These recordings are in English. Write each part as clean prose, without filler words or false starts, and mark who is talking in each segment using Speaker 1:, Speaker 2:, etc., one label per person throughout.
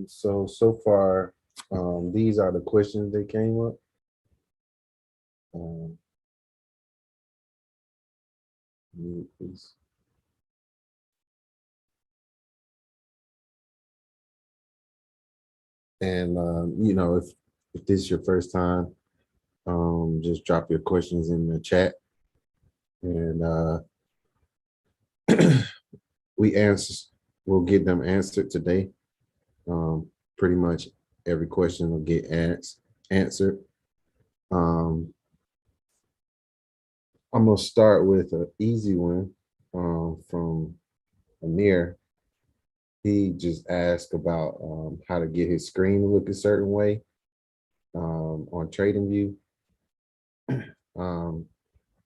Speaker 1: So far, these are the questions that came up. And you know, if this is your first time, just drop your questions in the chat, and we'll get them answered today. Pretty much every question will get answered. I'm gonna start with an easy one from Amir. He just asked about how to get his screen to look a certain way on TradingView.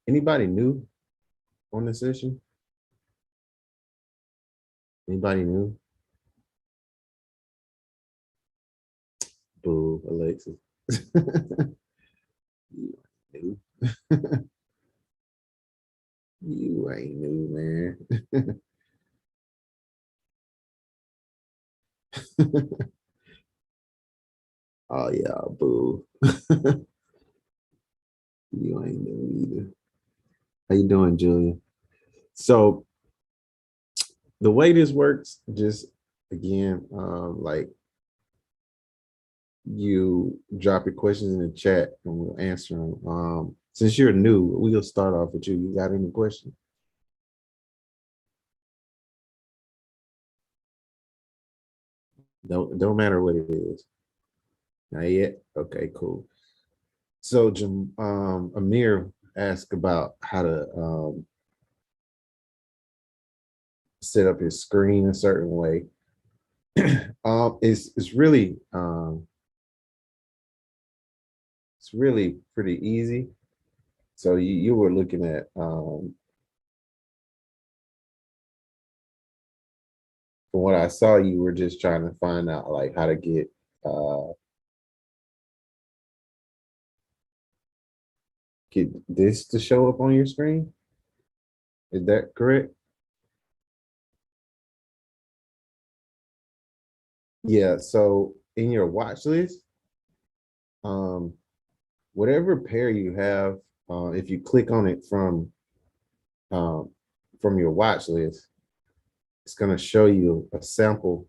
Speaker 1: Anybody new on the session? Anybody new? Boo, Alexis. You ain't new. You ain't new, man. Oh yeah, boo. You ain't new either. How you doing, Julia? So the way this works, just again, like you drop your questions in the chat and we'll answer them. Since you're new, we'll start off with you. You got any questions? Don't matter what it is. Not yet? Okay, cool. So Amir asked about how to set up his screen a certain way. It's really pretty easy. So you were looking at from what I saw, you were just trying to find out like how to get this to show up on your screen. Is that correct? Yeah, so in your watch list, whatever pair you have, if you click on it from your watch list, it's going to show you a sample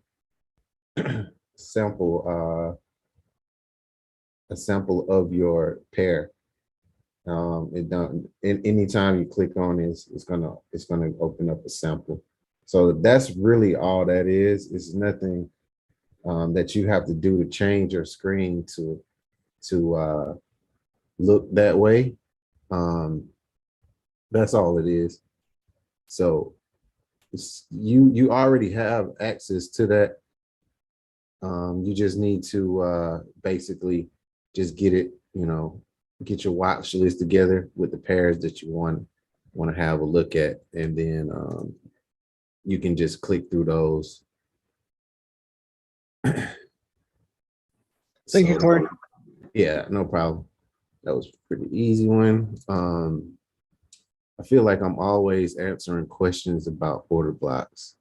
Speaker 1: of your pair. Anytime you click on it, it's gonna open up a sample. So that's really all that is. It's nothing that you have to do to change your screen to look that way. That's all it is. So you already have access to that. You just need to basically just get it, get your watch list together with the pairs that you want to have a look at, and then you can just click through those.
Speaker 2: Thank you, Cory.
Speaker 1: Yeah, no problem. That was a pretty easy one. I feel like I'm always answering questions about order blocks.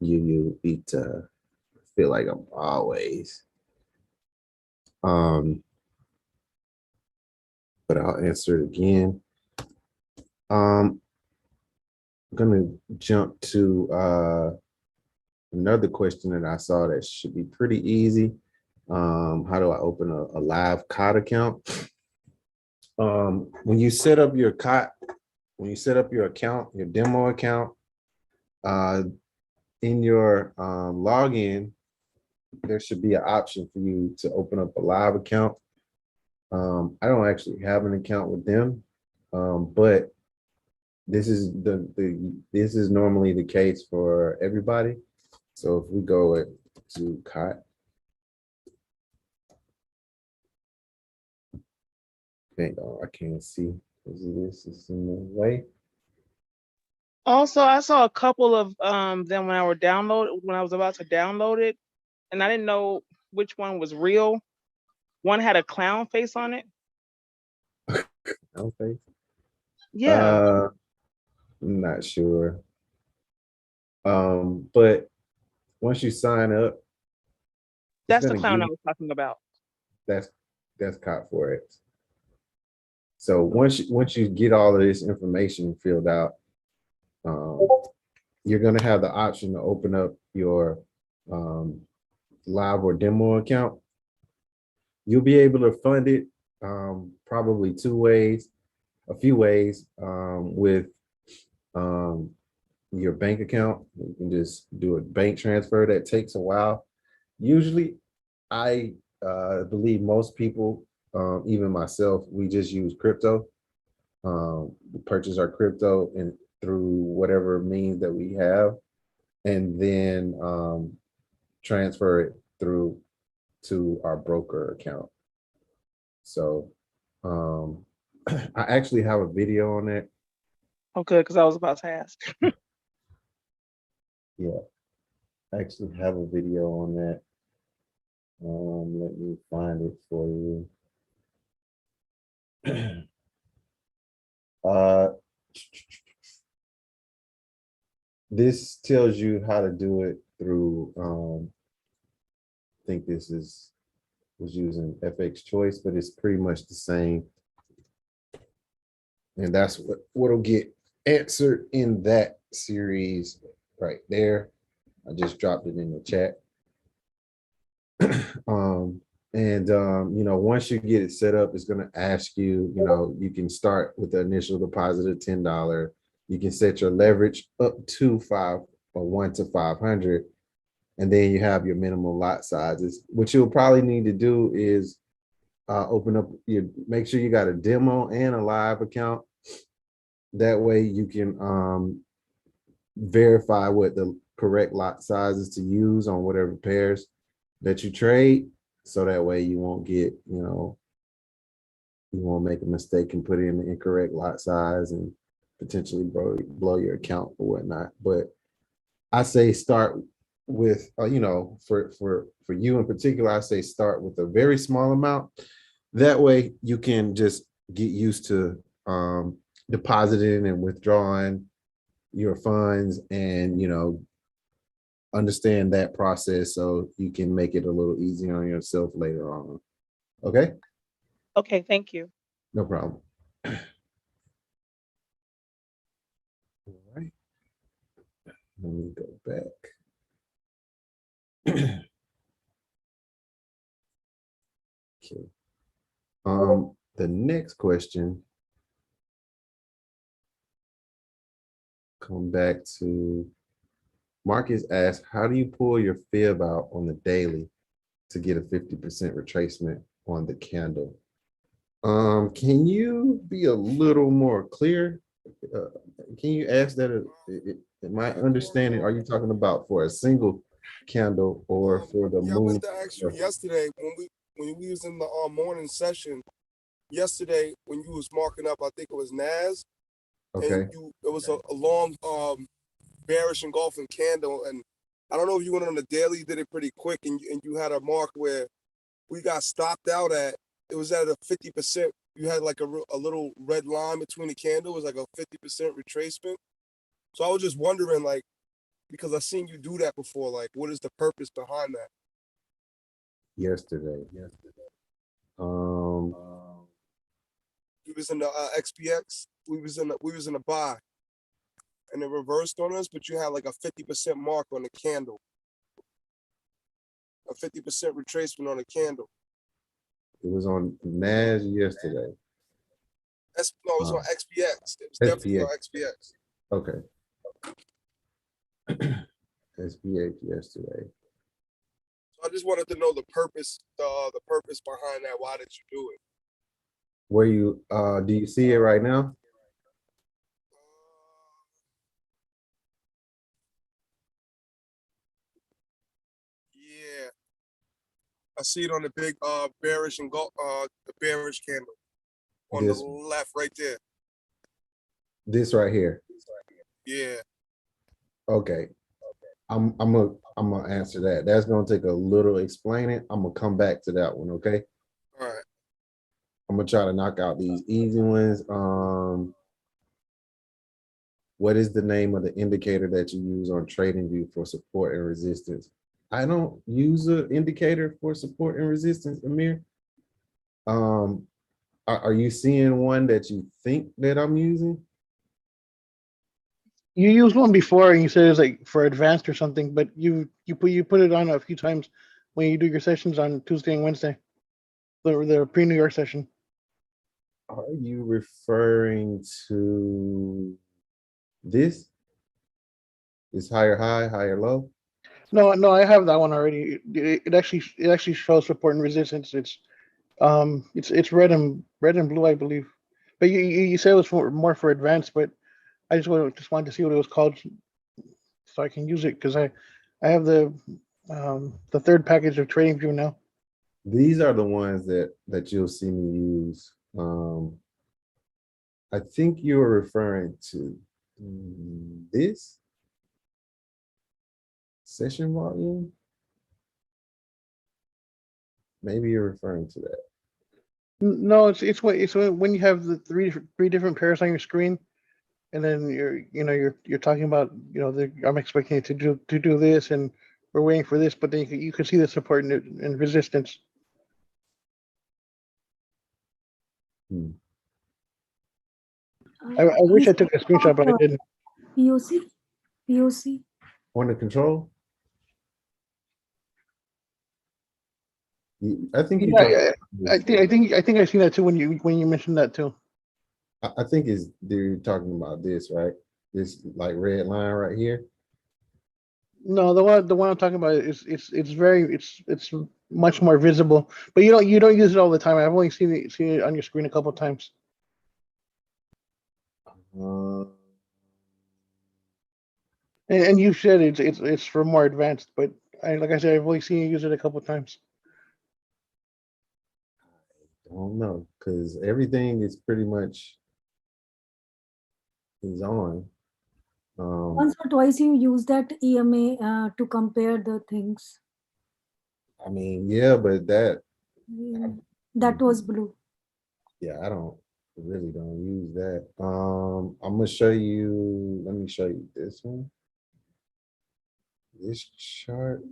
Speaker 1: Youyou, Bita. I feel like I'm always. But I'll answer it again. I'm gonna jump to another question that I saw that should be pretty easy. How do I open a live KOT account? When you set up your KOT, when you set up your account, your demo account, in your login, there should be an option for you to open up a live account. I don't actually have an account with them, but this is this is normally the case for everybody. So if we go to KOT, I can't see. This is in the way.
Speaker 3: Also, I saw a couple of them when I was about to download it, and I didn't know which one was real. One had a clown face on it.
Speaker 1: Clown face?
Speaker 3: Yeah.
Speaker 1: I'm not sure. But once you sign up,
Speaker 3: That's the clown I was talking about.
Speaker 1: That's KOT Forex. So once you get all of this information filled out, you're gonna have the option to open up your live or demo account. You'll be able to fund it probably a few ways with your bank account. You can just do a bank transfer. That takes a while. Usually, I believe most people, even myself, we just use crypto. We purchase our crypto and through whatever means that we have, and then transfer it through to our broker account. So I actually have a video on that.
Speaker 3: Oh, good, because I was about to ask.
Speaker 1: Yeah, I actually have a video on that. Let me find it for you. This tells you how to do it through, I think this was using FX Choice, but it's pretty much the same. And that's what'll get answered in that series right there. I just dropped it in the chat. You know, once you get it set up, it's going to ask you, you know, you can start with the initial deposit of $10. You can set your leverage up to 1 to 500. And then you have your minimum lot sizes. What you'll probably need to do is open up make sure you got a demo and a live account. That way you can verify what the correct lot sizes to use on whatever pairs that you trade. So that way you won't get, you know, you won't make a mistake and put in the incorrect lot size and potentially blow your account or whatnot. But I say start with, you know, for you in particular, I say start with a very small amount. That way you can just get used to depositing and withdrawing your funds and, you know, understand that process so you can make it a little easier on yourself later on. Okay?
Speaker 3: Okay, thank you.
Speaker 1: No problem. All right. Let me go back. Okay. The next question, come back to Marcus asked, how do you pull your fib out on the daily to get a 50% retracement on the candle? Can you be a little more clear? Can you ask that? In my understanding, are you talking about for a single candle or for the
Speaker 2: yeah,
Speaker 1: move?
Speaker 2: I meant to ask you yesterday when we was in the morning session yesterday when you was marking up, I think it was Nas.
Speaker 1: Okay.
Speaker 2: And it was a long bearish engulfing candle, and I don't know if you went on the daily, did it pretty quick, and you had a mark where we got stopped out at. It was at a 50%. You had like a little red line between the candle. It was like a 50% retracement. So I was just wondering, like, because I've seen you do that before, like, what is the purpose behind that?
Speaker 1: Yesterday.
Speaker 2: We was in the XPX. We was in a buy, and it reversed on us. But you had like a 50% mark on the candle, a 50% retracement on the candle.
Speaker 1: It was on NAS yesterday.
Speaker 2: No, it was on XPX. It was definitely on XPX.
Speaker 1: Okay. SPH yesterday.
Speaker 2: So I just wanted to know the purpose behind that. Why did you do it?
Speaker 1: Where you do you see it right now?
Speaker 2: Yeah, I see it on the big bearish and the bearish candle on the left, right there.
Speaker 1: This right here.
Speaker 2: Yeah.
Speaker 1: Okay. I'm gonna answer that. That's gonna take a little explaining. I'm gonna come back to that one. Okay.
Speaker 2: All right.
Speaker 1: I'm gonna try to knock out these easy ones. What is the name of the indicator that you use on TradingView for support and resistance? I don't use an indicator for support and resistance, Amir. Are you seeing one that you think that I'm using?
Speaker 4: You used one before and you said it was like for advanced or something, but you put it on a few times when you do your sessions on Tuesday and Wednesday, the pre-New York session.
Speaker 1: Are you referring to this? This higher high, higher low?
Speaker 4: No, I have that one already. It actually shows support and resistance. It's red and blue, I believe. But you said it was more for advanced, but I just wanted to see what it was called so I can use it because I have the third package of TradingView now.
Speaker 1: These are the ones that you'll see me use. I think you're referring to this session volume. Maybe you're referring to that.
Speaker 4: No, it's when you have the three different pairs on your screen, and then you're talking about I'm expecting it to do this, and we're waiting for this, but then you can see the support and resistance. I wish I took a screenshot, but I didn't.
Speaker 5: POC.
Speaker 1: Point of control? I think you.
Speaker 4: Yeah, I think I seen that too when you mentioned that too.
Speaker 1: I think they're talking about this, right? This like red line right here.
Speaker 4: No, the one I'm talking about it's much more visible, but you don't use it all the time. I've only seen it on your screen a couple of times. And you said it's for more advanced, but like I said, I've only seen you use it a couple of times.
Speaker 1: I don't know, because everything is pretty much is on.
Speaker 5: Once or twice you use that EMA to compare the things.
Speaker 1: I mean, yeah, but that
Speaker 5: was blue.
Speaker 1: Yeah, I really don't use that. I'm gonna show you. Let me show you this one. This chart.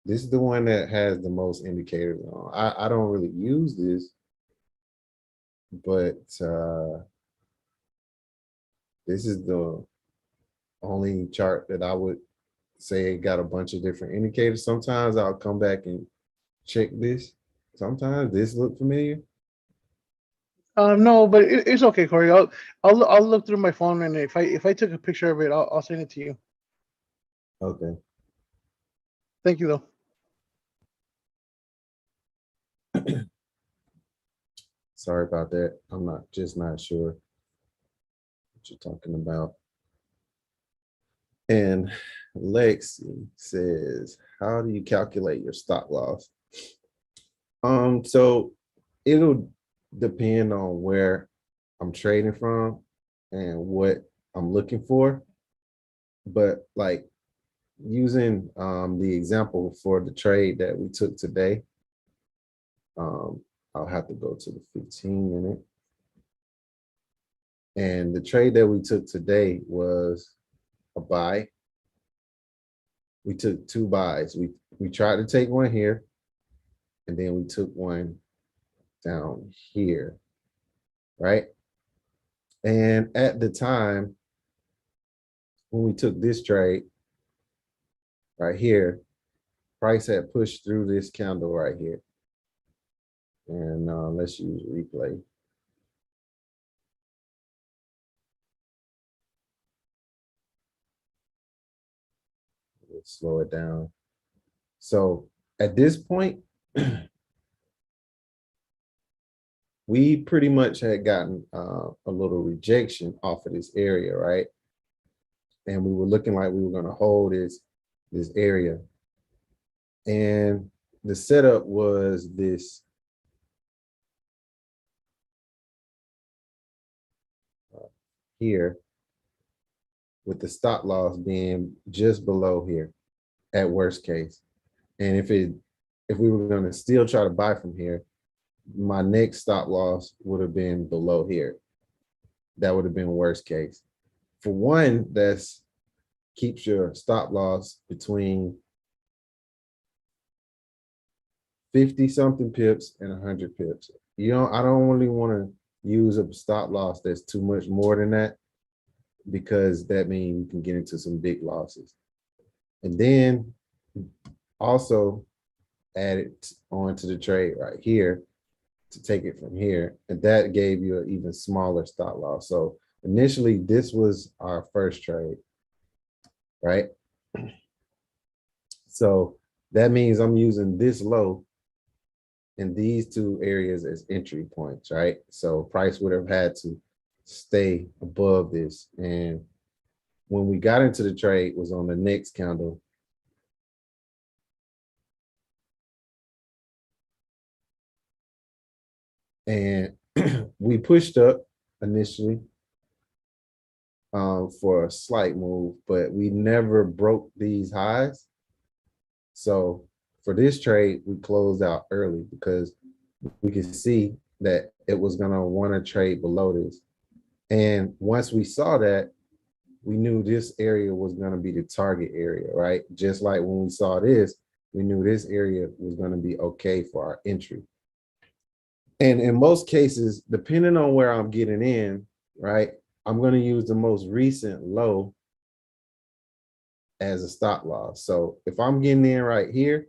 Speaker 1: This is the one that has the most indicators on. I don't really use this, but this is the only chart that I would say got a bunch of different indicators. Sometimes I'll come back and check this. Sometimes this look familiar.
Speaker 4: No, but it's okay, Cory. I'll look through my phone, and if I took a picture of it, I'll send it to you.
Speaker 1: Okay.
Speaker 4: Thank you, though.
Speaker 1: Sorry about that. I'm not sure what you're talking about. And Lexi says, how do you calculate your stop loss? So it'll depend on where I'm trading from and what I'm looking for. But like using the example for the trade that we took today, I'll have to go to the 15-minute. And the trade that we took today was a buy. We took two buys. We tried to take one here, and then we took one down here, right? And at the time when we took this trade right here, price had pushed through this candle right here. And let's use replay. We'll slow it down. So at this point, we pretty much had gotten a little rejection off of this area, right? And we were looking like we were going to hold this area. And the setup was this here, with the stop loss being just below here at worst case. And if we were going to still try to buy from here, my next stop loss would have been below here. That would have been worst case. For one, that's keeps your stop loss between 50 something pips and 100 pips. I don't really want to use a stop loss that's too much more than that, because that means you can get into some big losses. And then also add it onto the trade right here to take it from here. And that gave you an even smaller stop loss. So initially, this was our first trade, right? So that means I'm using this low in these two areas as entry points, right? So price would have had to stay above this. And when we got into the trade was on the next candle. And we pushed up initially for a slight move, but we never broke these highs. So for this trade, we closed out early because we could see that it was going to want to trade below this. And once we saw that, we knew this area was going to be the target area, right? Just like when we saw this, we knew this area was going to be okay for our entry. And in most cases, depending on where I'm getting in, right, I'm going to use the most recent low as a stop loss. So if I'm getting in right here,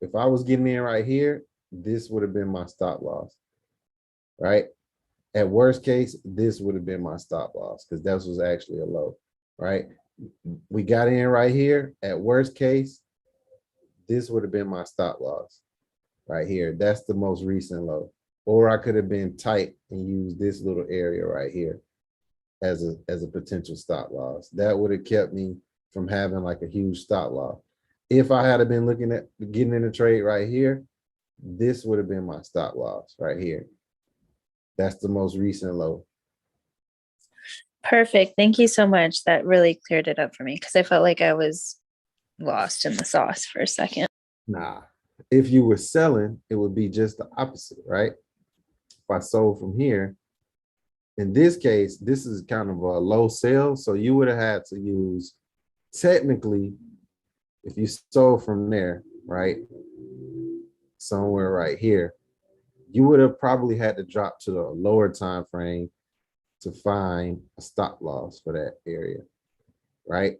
Speaker 1: if I was getting in right here, this would have been my stop loss, right? At worst case, this would have been my stop loss because that was actually a low, right? We got in right here. At worst case, this would have been my stop loss right here. That's the most recent low. Or I could have been tight and used this little area right here as a potential stop loss. That would have kept me from having like a huge stop loss. If I had been looking at getting in a trade right here, this would have been my stop loss right here. That's the most recent low.
Speaker 6: Perfect. Thank you so much. That really cleared it up for me because I felt like I was lost in the sauce for a second.
Speaker 1: Nah, if you were selling, it would be just the opposite, right? If I sold from here, in this case, this is kind of a low sell. So you would have had to use, technically, if you sold from there, right, somewhere right here, you would have probably had to drop to the lower time frame to find a stop loss for that area, right?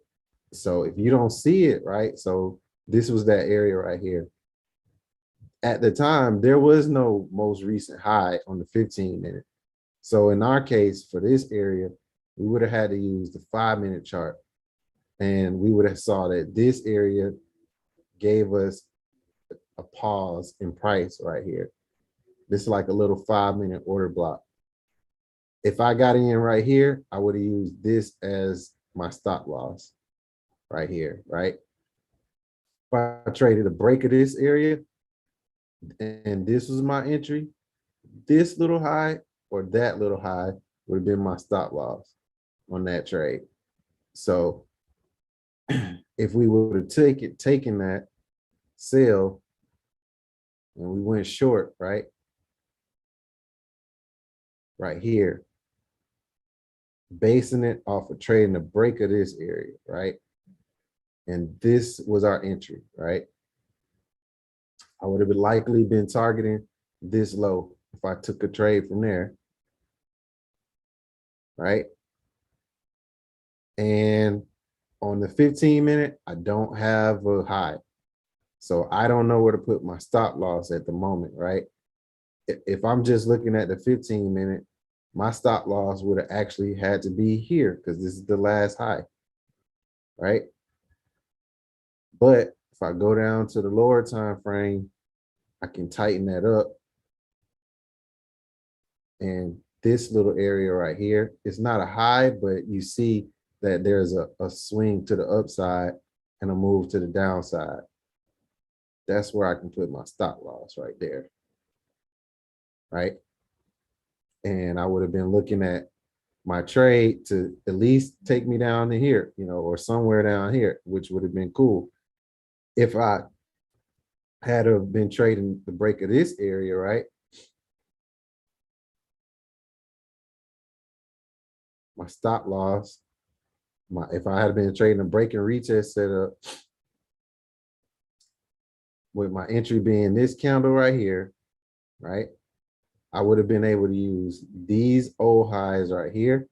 Speaker 1: So if you don't see it, right, so this was that area right here. At the time, there was no most recent high on the 15-minute. So in our case, for this area, we would have had to use the 5-minute chart. And we would have saw that this area gave us a pause in price right here. This is like a little 5-minute order block. If I got in right here, I would have used this as my stop loss right here, right? If I traded a break of this area and this was my entry, this little high or that little high would have been my stop loss on that trade. So if we would have taken that sell and we went short, right here, basing it off of trading the break of this area, right? And this was our entry, right? I would have likely been targeting this low if I took a trade from there, right? And on the 15-minute, I don't have a high. So I don't know where to put my stop loss at the moment, right? If I'm just looking at the 15-minute, my stop loss would have actually had to be here because this is the last high, right? But if I go down to the lower time frame, I can tighten that up. And this little area right here, it's not a high, but you see that there's a swing to the upside and a move to the downside. That's where I can put my stop loss right there, right? And I would have been looking at my trade to at least take me down to here, or somewhere down here, which would have been cool. If I had to have been trading the break of this area, right? My stop loss, if I had been trading a break and retest setup with my entry being this candle right here, right? I would have been able to use these old highs right here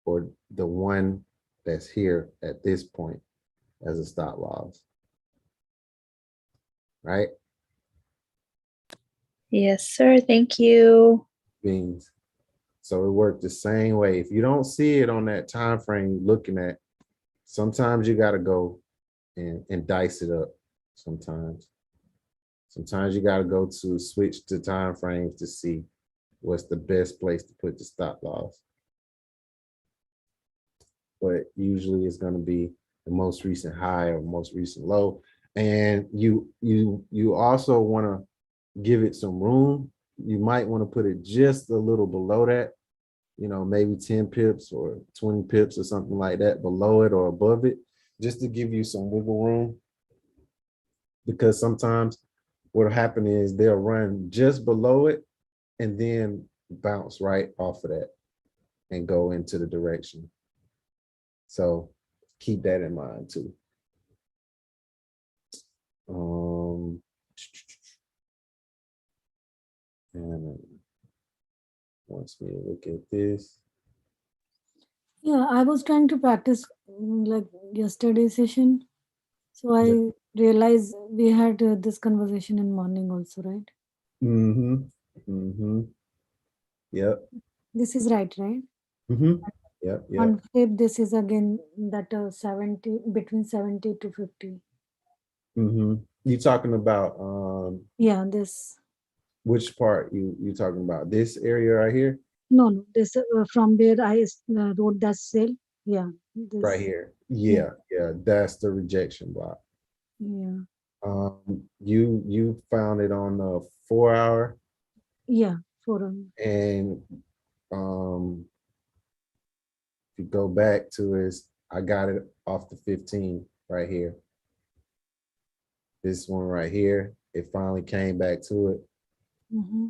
Speaker 1: or the one that's here at this point as a stop loss, right?
Speaker 6: Yes, sir. Thank you.
Speaker 1: Beans. So it worked the same way. If you don't see it on that time frame you're looking at, sometimes you got to go and dice it up. Sometimes you got to go to switch to time frames to see what's the best place to put the stop loss. But usually it's going to be the most recent high or most recent low. And you also want to give it some room. You might want to put it just a little below that, you know, maybe 10 pips or 20 pips or something like that below it or above it, just to give you some wiggle room. Because sometimes what'll happen is they'll run just below it and then bounce right off of that and go into the direction. So keep that in mind too. And wants me to look at this.
Speaker 5: Yeah, I was trying to practice like yesterday's session. So I realized we had this conversation in morning also, right?
Speaker 1: Mm-hmm. Mm-hmm. Yep.
Speaker 5: This is right?
Speaker 1: Mm-hmm. Yep. Yep.
Speaker 5: On flip, this is again that 70 between 70 to 50.
Speaker 1: Mm-hmm. You talking about
Speaker 5: Yeah, this.
Speaker 1: which part you talking about? This area right here?
Speaker 5: No, this from where I wrote that cell. Yeah, this.
Speaker 1: Right here. Yeah, yeah, that's the rejection block.
Speaker 5: Yeah.
Speaker 1: You found it on the 4 hour.
Speaker 5: Yeah, forum.
Speaker 1: And if you go back to it, I got it off the 15 right here. This one right here, it finally came back to it.
Speaker 5: Mm-hmm.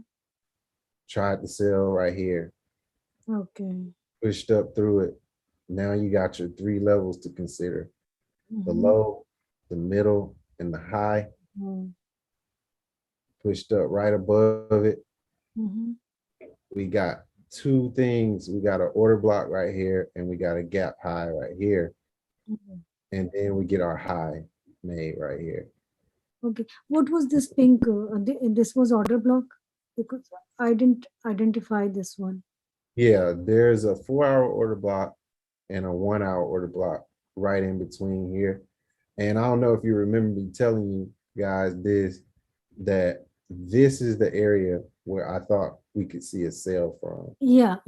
Speaker 1: Tried to sell right here.
Speaker 5: Okay.
Speaker 1: Pushed up through it. Now you got your 3 levels to consider.
Speaker 5: Mm-hmm.
Speaker 1: The low, the middle, and the high.
Speaker 5: Mm-hmm.
Speaker 1: Pushed up right above it.
Speaker 5: Mm-hmm.
Speaker 1: We got 2 things. We got an order block right here, and we got a gap high right here.
Speaker 5: Mm-hmm.
Speaker 1: And then we get our high made right here.
Speaker 5: Okay. What was this pink? This was order block? Because I didn't identify this one.
Speaker 1: Yeah, there's a 4 hour order block and a 1 hour order block right in between here. And I don't know if you remember me telling you guys that this is the area where I thought we could see a sell from.
Speaker 5: Yeah,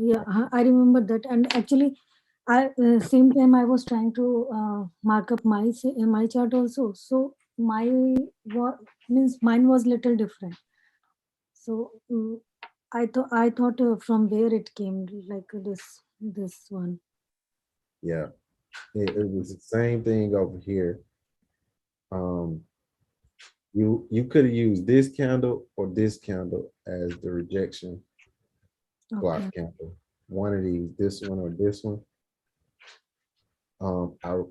Speaker 5: I remember that. And actually, same time I was trying to mark up my chart also. So mine was little different. So I thought from where it came, like this one.
Speaker 1: Yeah, it was the same thing over here. You could have used this candle or this candle as the rejection block candle. One of these, this one or this one.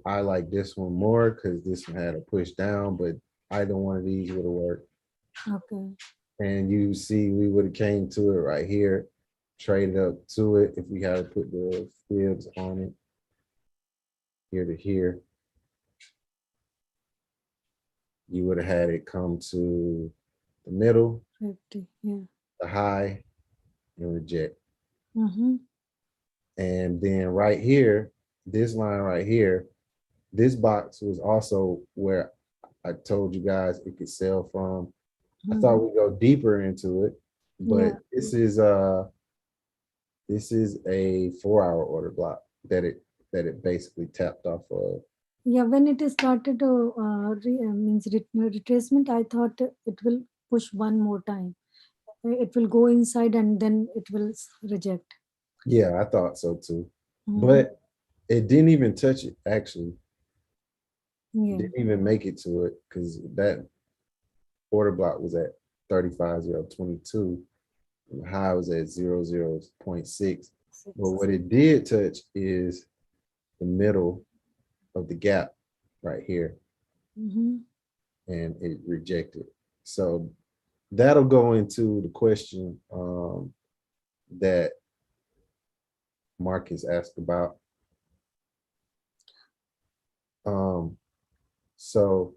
Speaker 1: I like this one more because this one had a push down, but either one of these would have worked.
Speaker 5: Okay.
Speaker 1: And you see, we would have came to it right here, traded up to it if we had to put the fibs on it, here to here. You would have had it come to the middle,
Speaker 5: 50, yeah.
Speaker 1: the high, and reject.
Speaker 5: Mm-hmm.
Speaker 1: And then right here, this line right here, this box was also where I told you guys it could sell from.
Speaker 5: Mm-hmm.
Speaker 1: I thought we'd go deeper into it, but this is a 4 hour order block that it basically tapped off of.
Speaker 5: Yeah, when it is started retracement, I thought it will push one more time. It will go inside and then it will reject.
Speaker 1: Yeah, I thought so too.
Speaker 5: Mm-hmm.
Speaker 1: But it didn't even touch it, actually.
Speaker 5: Yeah.
Speaker 1: Didn't even make it to it because that order block was at 35,022. And the high was at 00.6. But what it did touch is the middle of the gap right here,
Speaker 5: Mhm.
Speaker 1: and it rejected. So that'll go into the question that Marcus asked about. So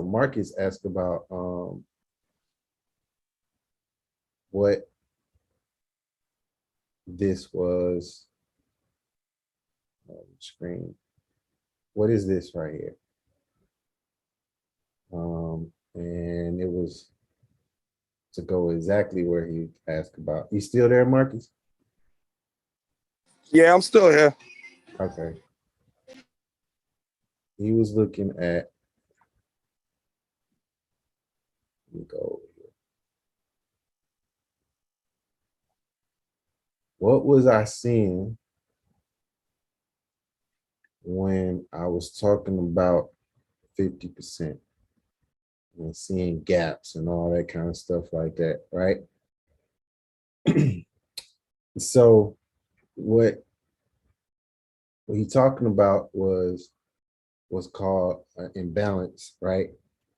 Speaker 1: Marcus asked about what this was. Screen. What is this right here? And it was to go exactly where he asked about. You still there, Marcus?
Speaker 2: Yeah, I'm still here.
Speaker 1: Okay. He was looking at, let me go over here. What was I seeing when I was talking about 50% and seeing gaps and all that kind of stuff like that, right? So what he's talking about was what's called imbalance, right?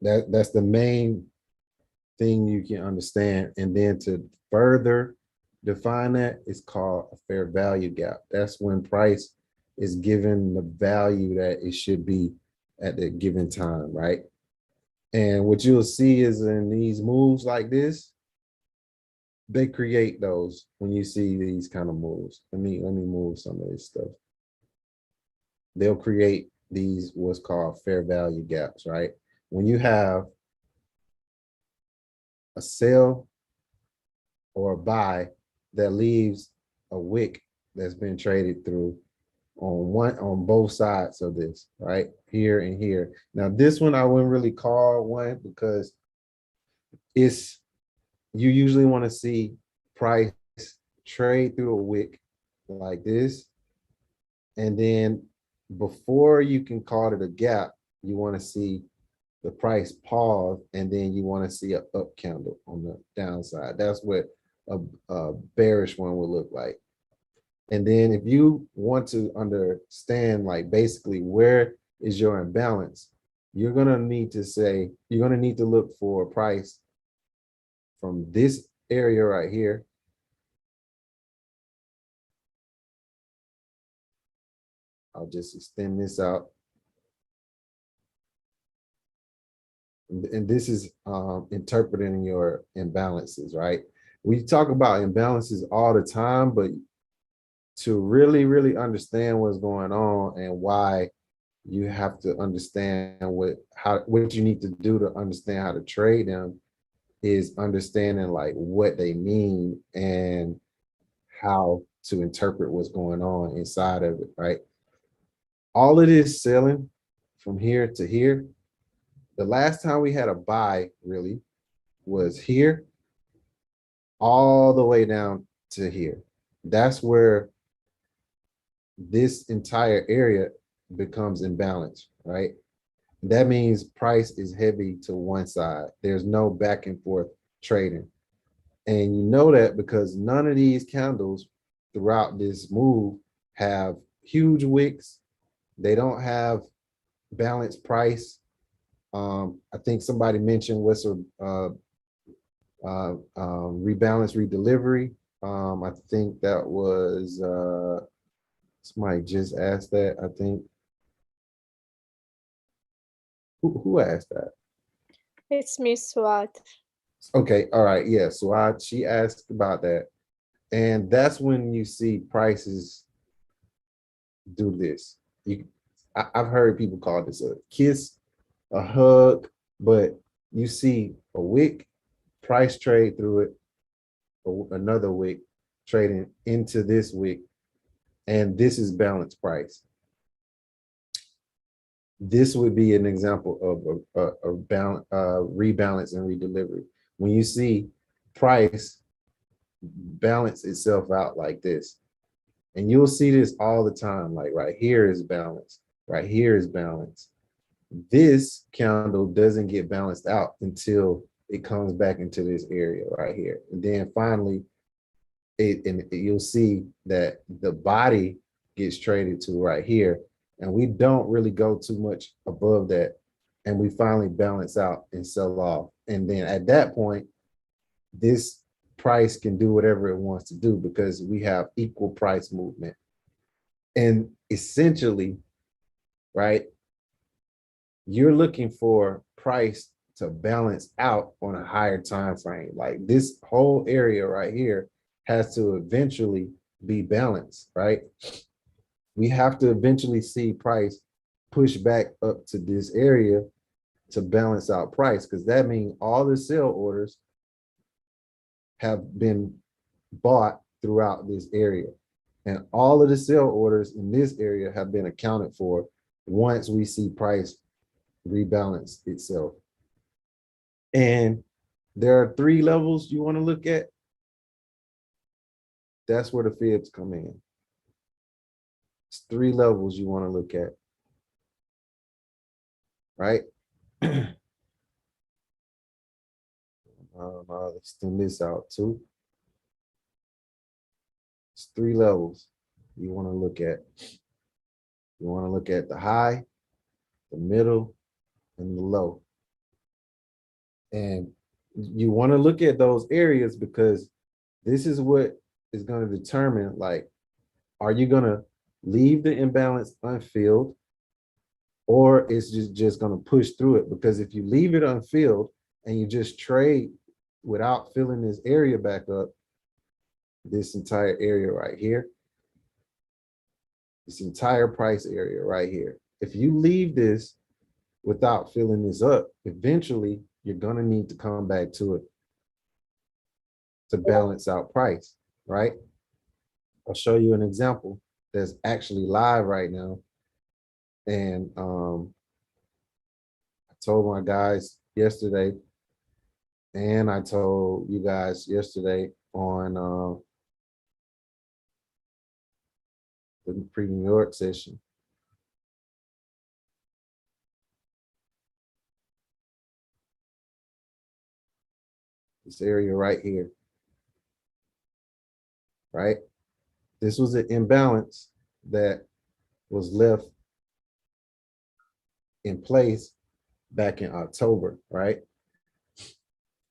Speaker 1: That's the main thing you can understand. And then to further define that, it's called a fair value gap. That's when price is given the value that it should be at the given time, right? And what you'll see is in these moves like this, they create those when you see these kind of moves. Let me move some of this stuff. They'll create these what's called fair value gaps, right? When you have a sell or a buy that leaves a wick that's been traded through on both sides of this, right? Here and here. Now this one I wouldn't really call one because it's, you usually want to see price trade through a wick like this. And then before you can call it a gap, you want to see the price pause, and then you want to see an up candle on the downside. That's what a bearish one would look like. And then if you want to understand, like, basically where is your imbalance, you're going to need to say, you're going to need to look for a price from this area right here. I'll just extend this out. And this is interpreting your imbalances, right? We talk about imbalances all the time, but to really, really understand what's going on and why, you have to understand what you need to do to understand how to trade them is understanding like what they mean and how to interpret what's going on inside of it, right? All of this selling from here to here, the last time we had a buy really was here all the way down to here. That's where this entire area becomes imbalanced, right? That means price is heavy to one side. There's no back and forth trading. And you know that because none of these candles throughout this move have huge wicks. They don't have balanced price. I think somebody mentioned what's a rebalance redelivery. I think that was somebody just asked that, I think. Who asked that?
Speaker 7: It's Miss Souad.
Speaker 1: Okay, all right, yeah. So she asked about that. And that's when you see prices do this. I've heard people call this a kiss, a hug, but you see a wick, price trade through it, another wick trading into this wick, and this is balanced price. This would be an example of a rebalance and redelivery. When you see price balance itself out like this, and you'll see this all the time, like right here is balance, right here is balance, this candle doesn't get balanced out until it comes back into this area right here. And then finally, you'll see that the body gets traded to right here. And we don't really go too much above that. And we finally balance out and sell off. And then at that point, this price can do whatever it wants to do because we have equal price movement. And essentially, right, you're looking for price to balance out on a higher time frame. Like this whole area right here has to eventually be balanced, right? We have to eventually see price push back up to this area to balance out price, because that means all the sell orders have been bought throughout this area. And all of the sell orders in this area have been accounted for once we see price rebalance itself. And there are 3 levels you want to look at. That's where the fibs come in. It's 3 levels you want to look at, right? Let's extend this out too. It's 3 levels you want to look at. You want to look at the high, the middle, and the low. And you want to look at those areas because this is what is going to determine, like, are you going to leave the imbalance unfilled, or it's just going to push through it? Because if you leave it unfilled and you just trade without filling this area back up, this entire area right here, this entire price area right here, if you leave this without filling this up, eventually you're going to need to come back to it to balance out price, right? I'll show you an example that's actually live right now. And I told my guys yesterday, and I told you guys yesterday on the pre-New York session. This area right here, right? This was an imbalance that was left in place back in October, right?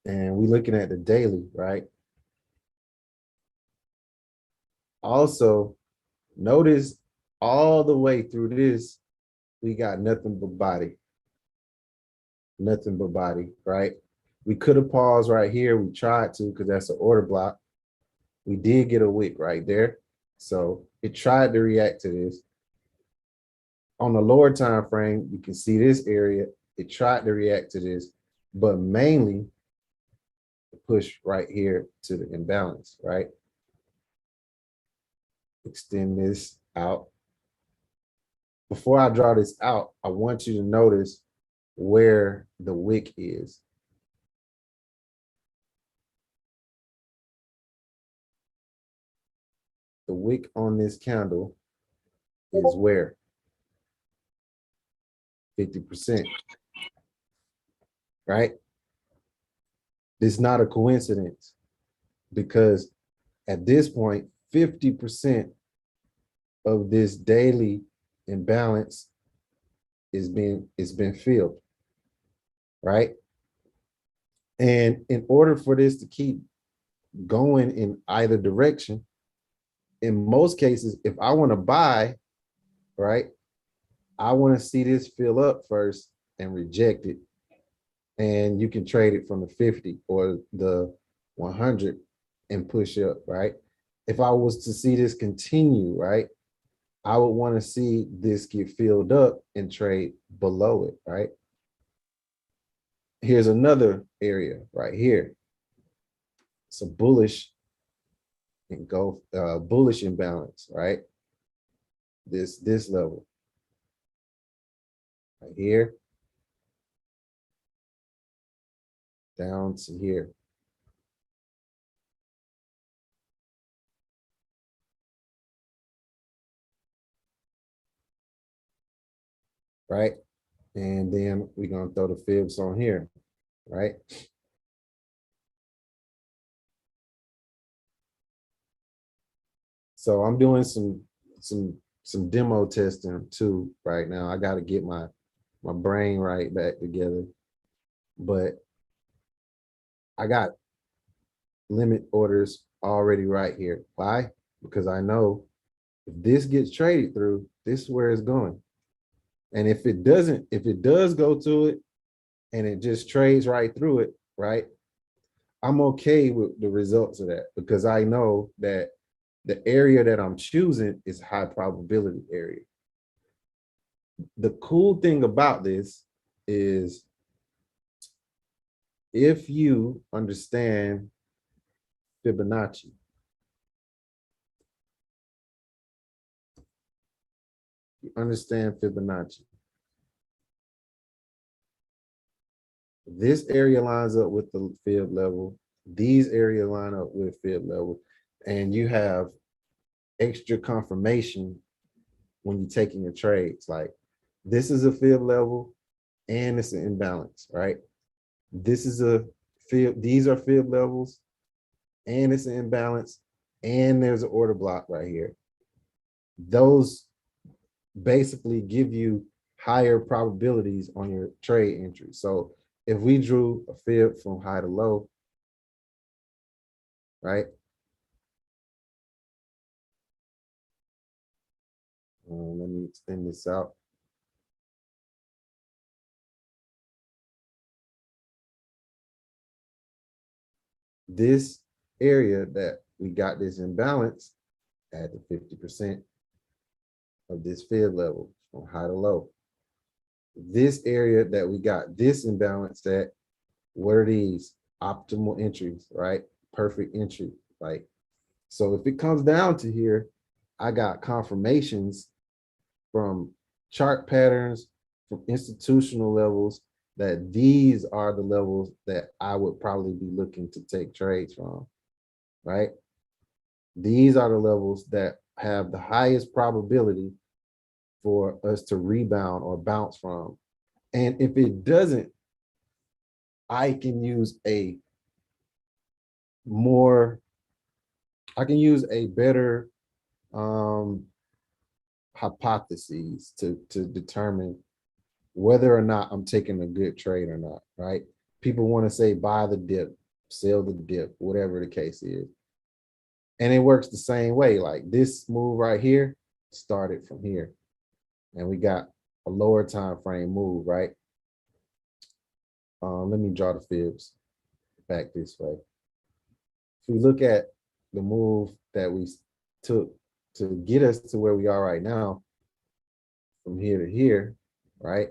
Speaker 1: And we're looking at the daily, right? Also, notice all the way through this, we got nothing but body. Nothing but body, right? We could have paused right here. We tried to, because that's an order block. We did get a wick right there. So it tried to react to this. On the lower time frame, you can see this area. It tried to react to this, but mainly push right here to the imbalance, right? Extend this out. Before I draw this out, I want you to notice where the wick is. The wick on this candle is where? 50%, right? It's not a coincidence, because at this point, 50% of this daily imbalance it's been filled, right? And in order for this to keep going in either direction, in most cases, if I want to buy, right, I want to see this fill up first and reject it. And you can trade it from the 50 or the 100 and push up, right? If I was to see this continue, right, I would want to see this get filled up and trade below it, right? Here's another area right here. It's a bullish and go bullish imbalance, right? This level right here down to here. Right? And then we're gonna throw the fibs on here, right? So I'm doing some demo testing too right now. I got to get my brain right back together, but I got limit orders already right here. Why? Because I know if this gets traded through, this is where it's going. And if it doesn't, if it does go to it and it just trades right through it, right? I'm okay with the results of that because I know that the area that I'm choosing is high probability area. The cool thing about this is if you understand Fibonacci, this area lines up with the fib level, these areas line up with fib level, and you have extra confirmation when you're taking your trades. Like this is a fib level and it's an imbalance, right? This is a fib, these are fib levels and it's an imbalance and there's an order block right here. Those basically give you higher probabilities on your trade entry. So if we drew a fib from high to low, right? Let me extend this out. This area that we got this imbalance at the 50% of this fib level from high to low. This area that we got this imbalance at, what are these? Optimal entries, right? Perfect entry, like, so if it comes down to here, I got confirmations from chart patterns, from institutional levels, that these are the levels that I would probably be looking to take trades from, right? These are the levels that have the highest probability for us to rebound or bounce from. And if it doesn't, I can use a better hypotheses to determine whether or not I'm taking a good trade or not, right? People want to say buy the dip, sell the dip, whatever the case is. And it works the same way. Like this move right here started from here. And we got a lower time frame move, right? Let me draw the fibs back this way. If we look at the move that we took to get us to where we are right now, from here to here, right?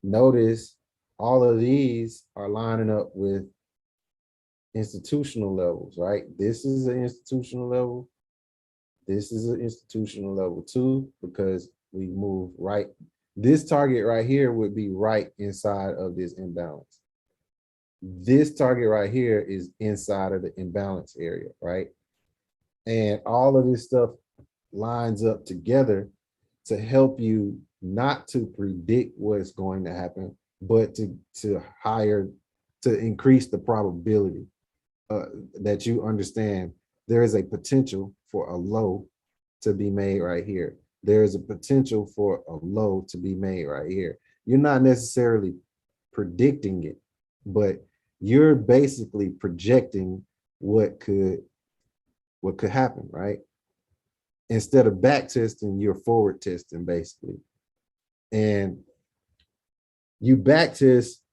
Speaker 1: Notice all of these are lining up with institutional levels, right? This is an institutional level. This is an institutional level too, because we move right. This target right here would be right inside of this imbalance. This target right here is inside of the imbalance area, right? And all of this stuff lines up together to help you not to predict what's going to happen, but to increase the probability that you understand there is a potential for a low to be made right here. There is a potential for a low to be made right here. You're not necessarily predicting it, but you're basically projecting what could happen, right? Instead of back testing, you're forward testing basically. And you back test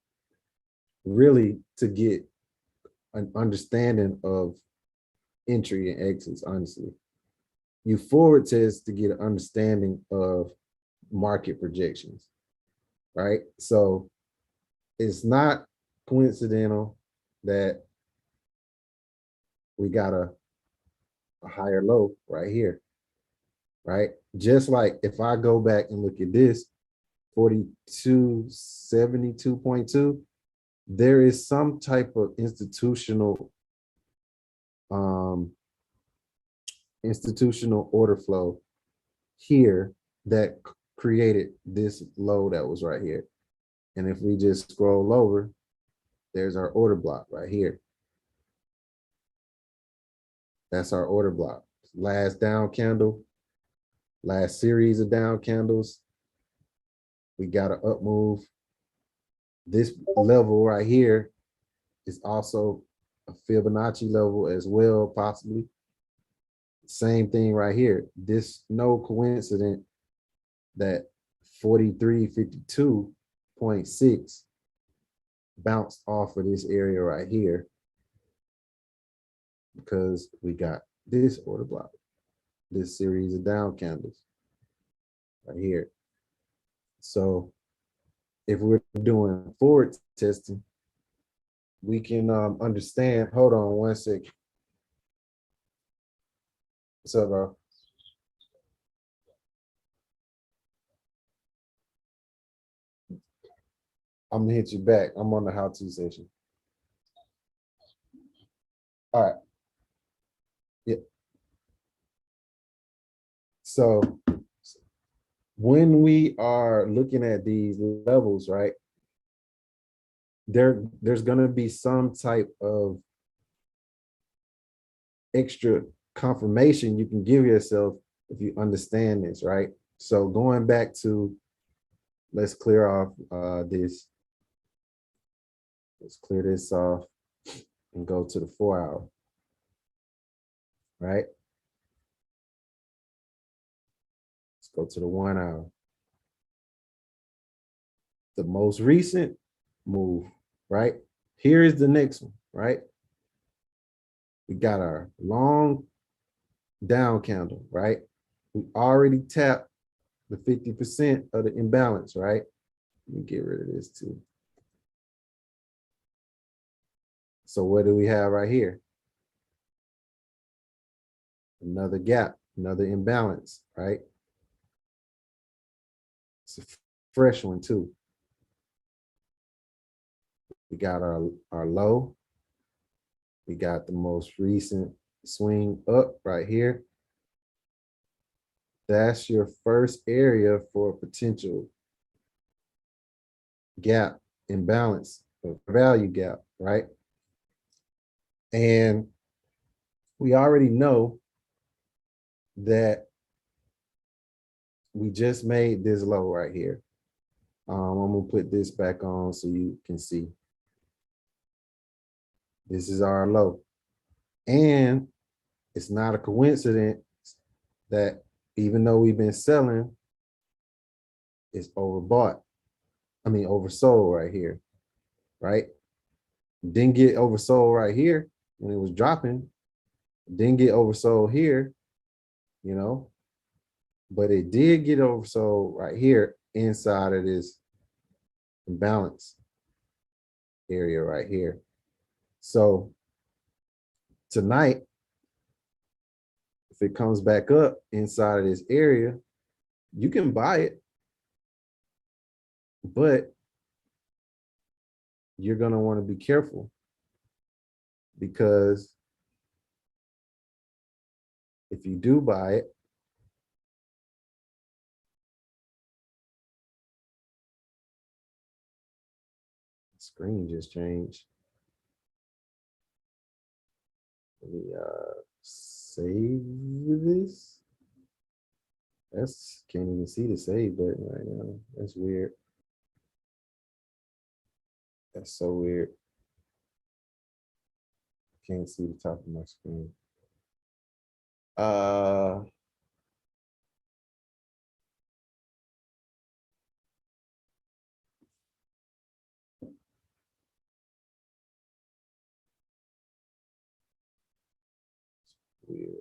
Speaker 1: really to get an understanding of entry and exits, honestly. You forward test to get an understanding of market projections, right? So it's not coincidental that we got a higher low right here, right? Just like if I go back and look at this, 4272.2, there is some type of institutional order flow here that created this low that was right here. And if we just scroll over, there's our order block right here. That's our order block. Last down candle, last series of down candles. We got an up move. This level right here is also a Fibonacci level as well, possibly. Same thing right here. This no coincidence that 4352.6 bounced off of this area right here because we got this order block, this series of down candles right here. So if we're doing forward testing, we can understand. Hold on one second. What's up, bro? I'm gonna hit you back. I'm on the how-to session. All right. Yeah. So when we are looking at these levels, right, there's gonna be some type of extra confirmation you can give yourself if you understand this, right? So going back to, let's clear off this. Let's clear this off and go to the 4 hour, right? Let's go to the 1 hour. The most recent move, right? Here is the next one, right? We got our long down candle, right? We already tapped the 50% of the imbalance, right? Let me get rid of this too. So what do we have right here? Another gap, another imbalance, right? It's a fresh one too. We got our low. We got the most recent swing up right here. That's your first area for potential gap imbalance, or value gap, right? And we already know that we just made this low right here. I'm gonna put this back on so you can see. This is our low. And it's not a coincidence that even though we've been selling, it's overbought. I mean, oversold right here, right? Didn't get oversold right here when it was dropping. Didn't get oversold here, you know, but it did get oversold right here inside of this imbalance area right here. So tonight, if it comes back up inside of this area, you can buy it, but you're going to want to be careful, because if you do buy it, the screen just changed. Let me save this. Can't even see the save button right now. That's weird. That's so weird. Can't see the top of my screen. Weird.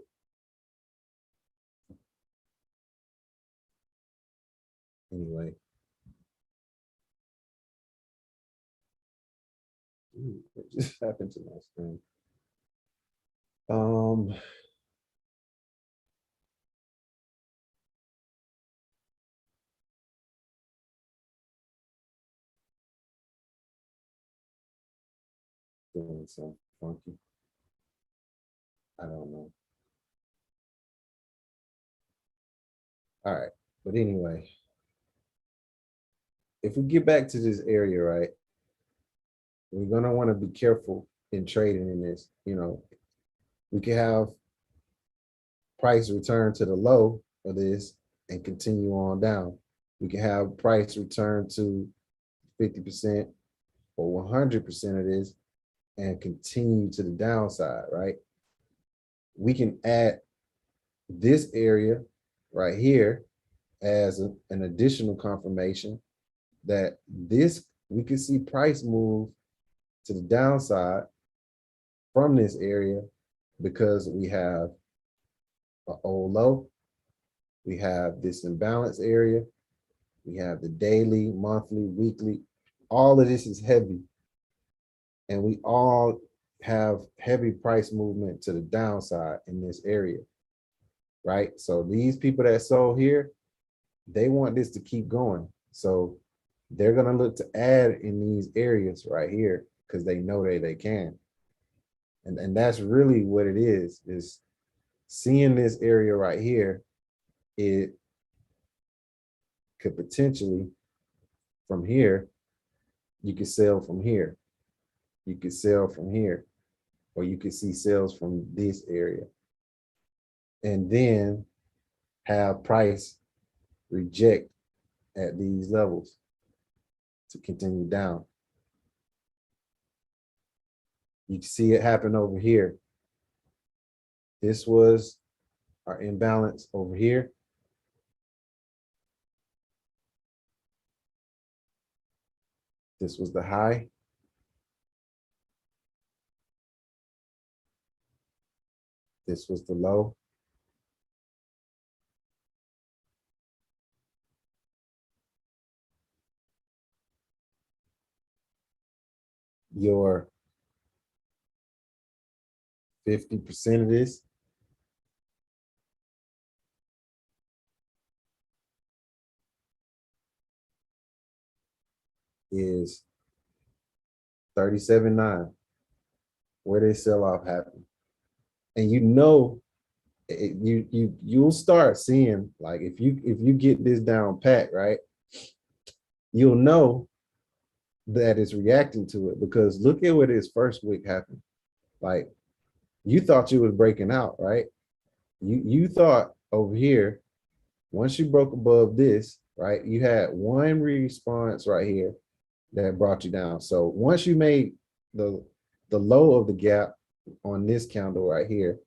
Speaker 1: Anyway. What just happened to my screen? Doing something funky. I don't know. All right, but anyway, if we get back to this area, right, we're gonna want to be careful in trading in this. You know, we can have price return to the low of this and continue on down. We can have price return to 50% or 100% of this and continue to the downside, right? We can add this area right here as an additional confirmation that this, we can see price move to the downside from this area because we have an old low, we have this imbalance area, we have the daily, monthly, weekly, all of this is heavy. And we all have heavy price movement to the downside in this area, right? So these people that sold here, they want this to keep going. So they're gonna look to add in these areas right here because they know they can. And that's really what it is seeing this area right here, it could potentially, from here, you could sell from here. You could sell from here, or you could see sales from this area. And then have price reject at these levels to continue down. You can see it happen over here. This was our imbalance over here. This was the high. This was the low. Your 50% of this is 37.9. Where did sell off happen? And you know, you'll start seeing, like, if you get this down pat, right, you'll know that it's reacting to it, because look at what this first week happened. Like, you thought you was breaking out, right? You thought over here, once you broke above this, right, you had one response right here that brought you down. So once you made the low of the gap on this candle right here,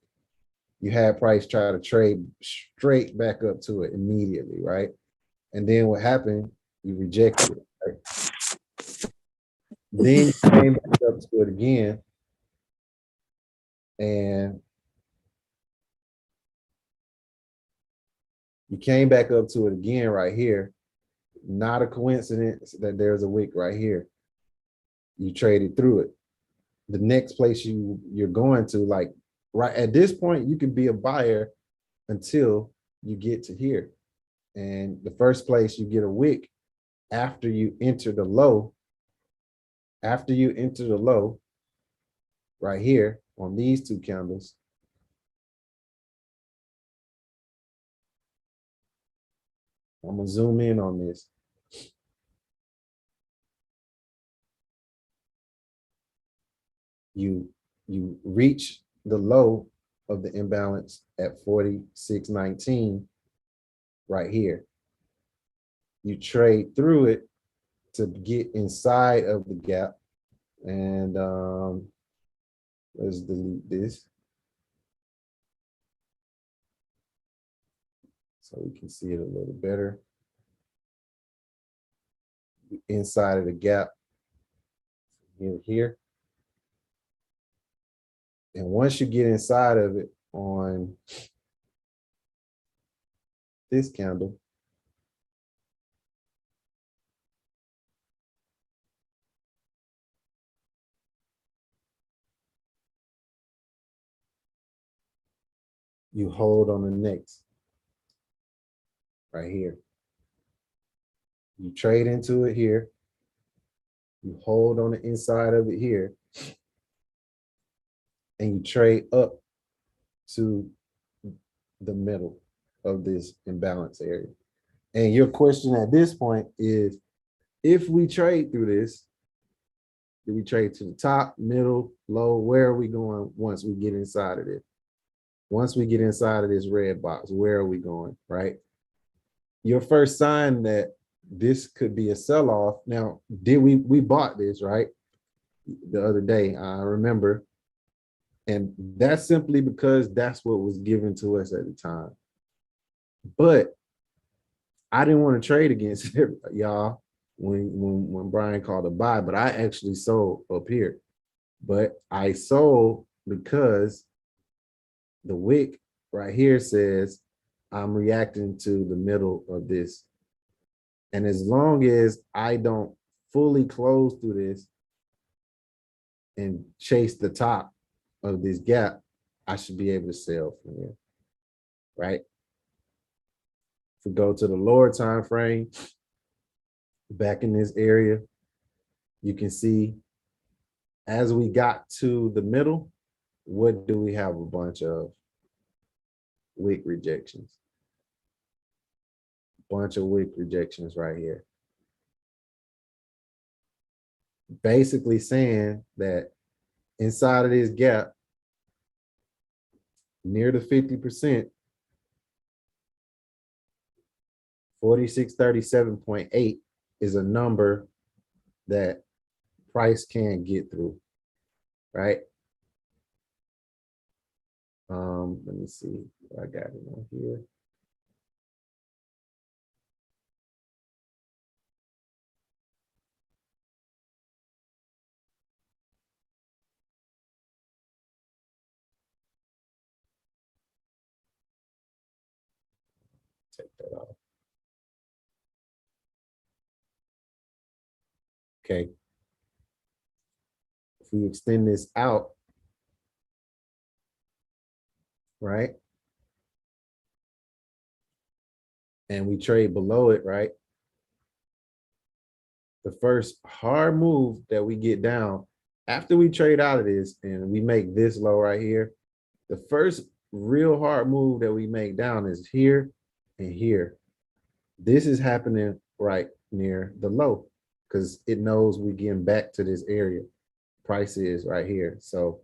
Speaker 1: you had price try to trade straight back up to it immediately, right? And then what happened? You rejected it, right? Then you came back up to it again, and you came back up to it again right here. Not a coincidence that there's a wick right here. You traded through it. The next place you're going to, like, right at this point, you can be a buyer until you get to here. And the first place you get a wick after you enter the low, right here on these two candles, I'm gonna zoom in on this. You reach the low of the imbalance at 46.19 right here. You trade through it to get inside of the gap. And let's delete this so we can see it a little better. Inside of the gap here. And once you get inside of it on this candle, you hold on the next right here. You trade into it here. You hold on the inside of it here, and you trade up to the middle of this imbalance area. And your question at this point is, if we trade through this, do we trade to the top, middle, low? Where are we going once we get inside of it? Once we get inside of this red box, where are we going, right? Your first sign that this could be a sell-off. Now, we bought this, right? The other day, I remember. And that's simply because that's what was given to us at the time. But I didn't want to trade against y'all when Brian called a buy, but I actually sold up here. But I sold because the wick right here says I'm reacting to the middle of this. And as long as I don't fully close through this and chase the top of this gap, I should be able to sell from here, right? If we go to the lower time frame, back in this area, you can see as we got to the middle, what do we have? A bunch of wick rejections. Bunch of wick rejections right here. Basically saying that inside of this gap, near the 50%, 4637.8 is a number that price can get through, right? Let me see. I got it on here. Take that off. Okay. If we extend this out, right? And we trade below it, right? The first hard move that we get down after we trade out of this and we make this low right here, the first real hard move that we make down is here and here. This is happening right near the low because it knows we're getting back to this area. Price is right here. So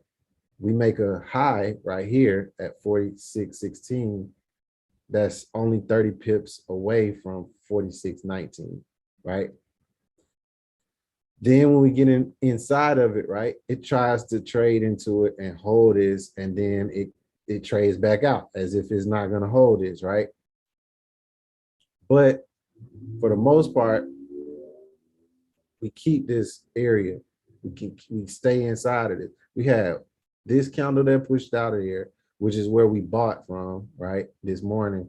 Speaker 1: we make a high right here at 46.16. That's only 30 pips away from 46.19, right? Then when we get inside of it, right, it tries to trade into it and hold this, and then it trades back out as if it's not going to hold this, right? But for the most part, we keep this area. We stay inside of it. We have this candle that pushed out of here, which is where we bought from, right, this morning.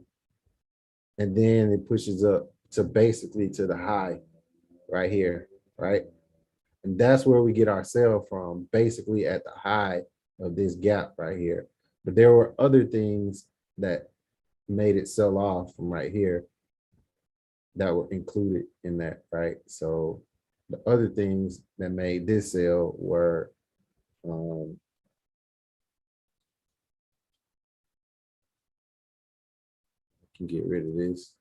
Speaker 1: And then it pushes up to basically to the high right here, right? And that's where we get our sell from, basically at the high of this gap right here. But there were other things that made it sell off from right here that were included in that, right? So the other things that made this sell were can get rid of this.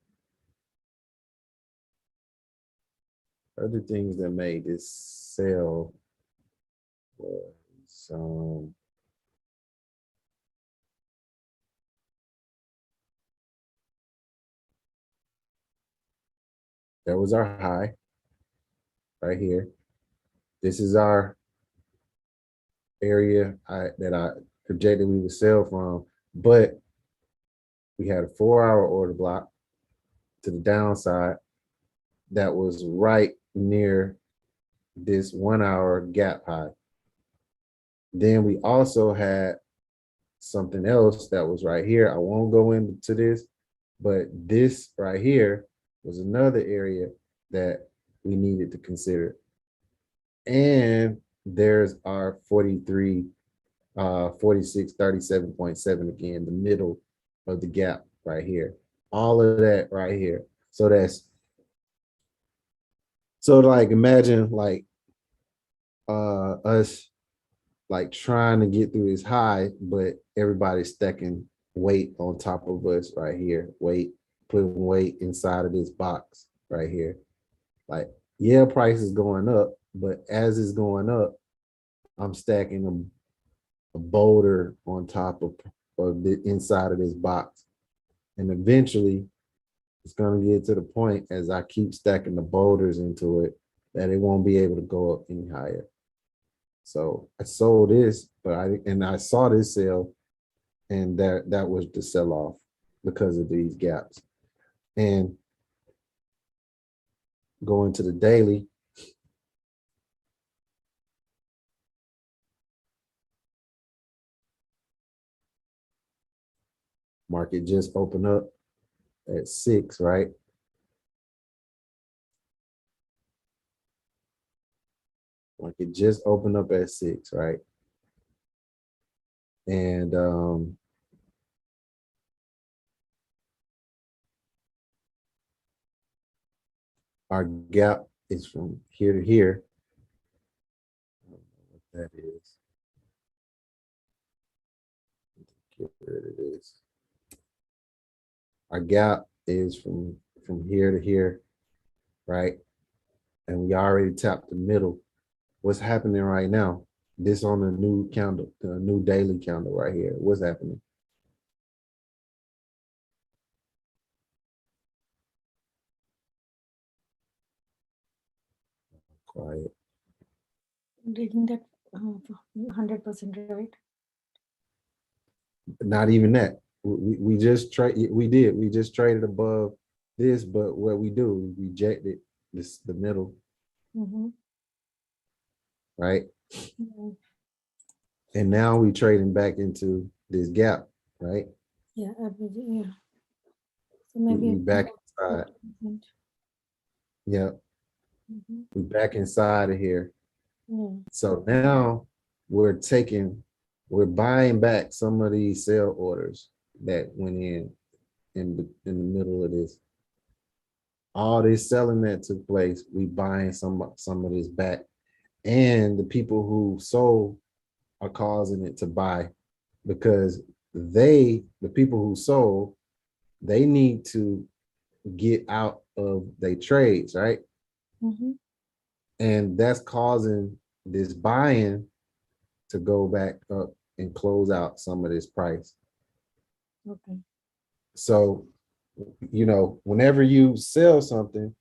Speaker 1: Other things that made this sell was that was our high right here. This is our area that I projected we would sell from, but we had a 4-hour order block to the downside that was right near this 1-hour gap high. Then we also had something else that was right here. I won't go into this, but this right here was another area that we needed to consider. And there's our 4637.7 again, the middle of the gap right here. All of that right here. So like imagine like us like trying to get through this high, but everybody's stacking weight on top of us right here. Putting weight inside of this box right here. Like yeah, price is going up, but as it's going up, I'm stacking a boulder on top of the inside of this box. And eventually it's going to get to the point as I keep stacking the boulders into it that it won't be able to go up any higher. So I sold this, but I saw this sell, and that was the sell off because of these gaps. And going to the daily, market just opened up at 6, right? Market just opened up at 6, right? And our gap is from here to here. I don't know what that is. Get rid of this. Our gap is from here to here, right? And we already tapped the middle. What's happening right now? This on the new candle, the new daily candle right here. What's happening? Quiet.
Speaker 5: Taking that 100%, right?
Speaker 1: Not even that. We just trade. We just traded above this, but what we do, we rejected the middle,
Speaker 5: Mm-hmm.
Speaker 1: right?
Speaker 5: Yeah,
Speaker 1: And now we trading back into this gap, right?
Speaker 5: yeah, FVG, yeah. So
Speaker 1: We
Speaker 5: maybe
Speaker 1: back inside.
Speaker 5: 50%.
Speaker 1: Yeah,
Speaker 5: Mm-hmm.
Speaker 1: we back inside of here.
Speaker 5: Yeah.
Speaker 1: So now we're buying back some of these sell orders that went in the middle of this. All this selling that took place, we buying some of this back, and the people who sold are causing it to buy because the people who sold, they need to get out of their trades, right?
Speaker 5: Mm-hmm.
Speaker 1: And that's causing this buying to go back up and close out some of this price.
Speaker 5: Okay.
Speaker 1: So, whenever you sell something,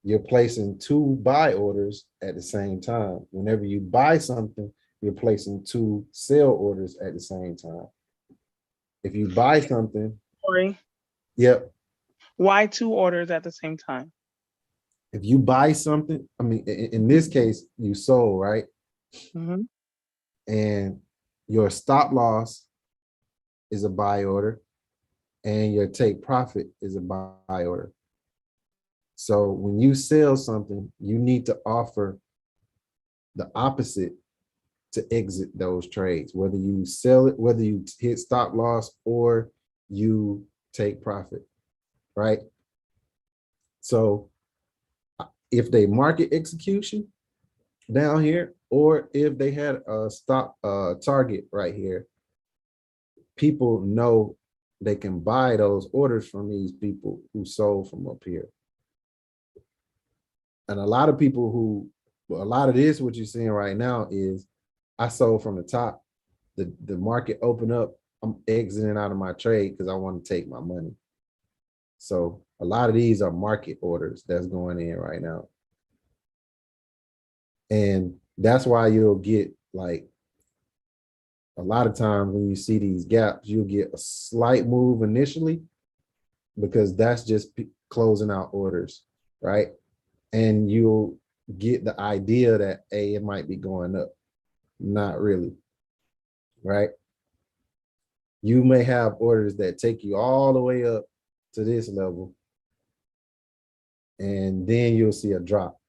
Speaker 1: you're placing two buy orders at the same time. Whenever you buy something, you're placing two sell orders at the same time. If you buy something,
Speaker 3: Cory,
Speaker 1: yep.
Speaker 3: why two orders at the same time?
Speaker 1: If you buy something, I mean, in this case, you sold, right?
Speaker 3: Mm-hmm.
Speaker 1: And your stop loss is a buy order, and your take profit is a buy order. So when you sell something, you need to offer the opposite to exit those trades, whether you sell it, whether you hit stop loss or you take profit, right? So if they market execution down here, or if they had a stop target right here, people know they can buy those orders from these people who sold from up here. And a lot of people a lot of this, what you're seeing right now is I sold from the top. The market opened up. I'm exiting out of my trade because I want to take my money. So a lot of these are market orders that's going in right now. And that's why you'll get, like, a lot of times when you see these gaps, you'll get a slight move initially because that's just closing out orders, right? And you'll get the idea that, hey, it might be going up. Not really, right? You may have orders that take you all the way up to this level, and then you'll see a drop.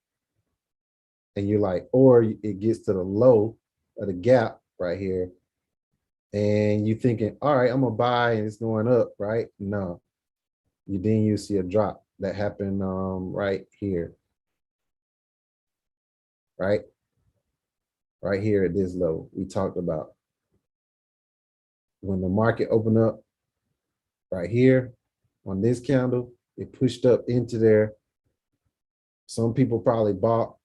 Speaker 1: And you're like, or it gets to the low of the gap right here, and you thinking, all right, I'm gonna buy and it's going up, right? No, then you see a drop that happened right here, right? Right here at this level we talked about. When the market opened up right here on this candle, it pushed up into there, Some people probably bought,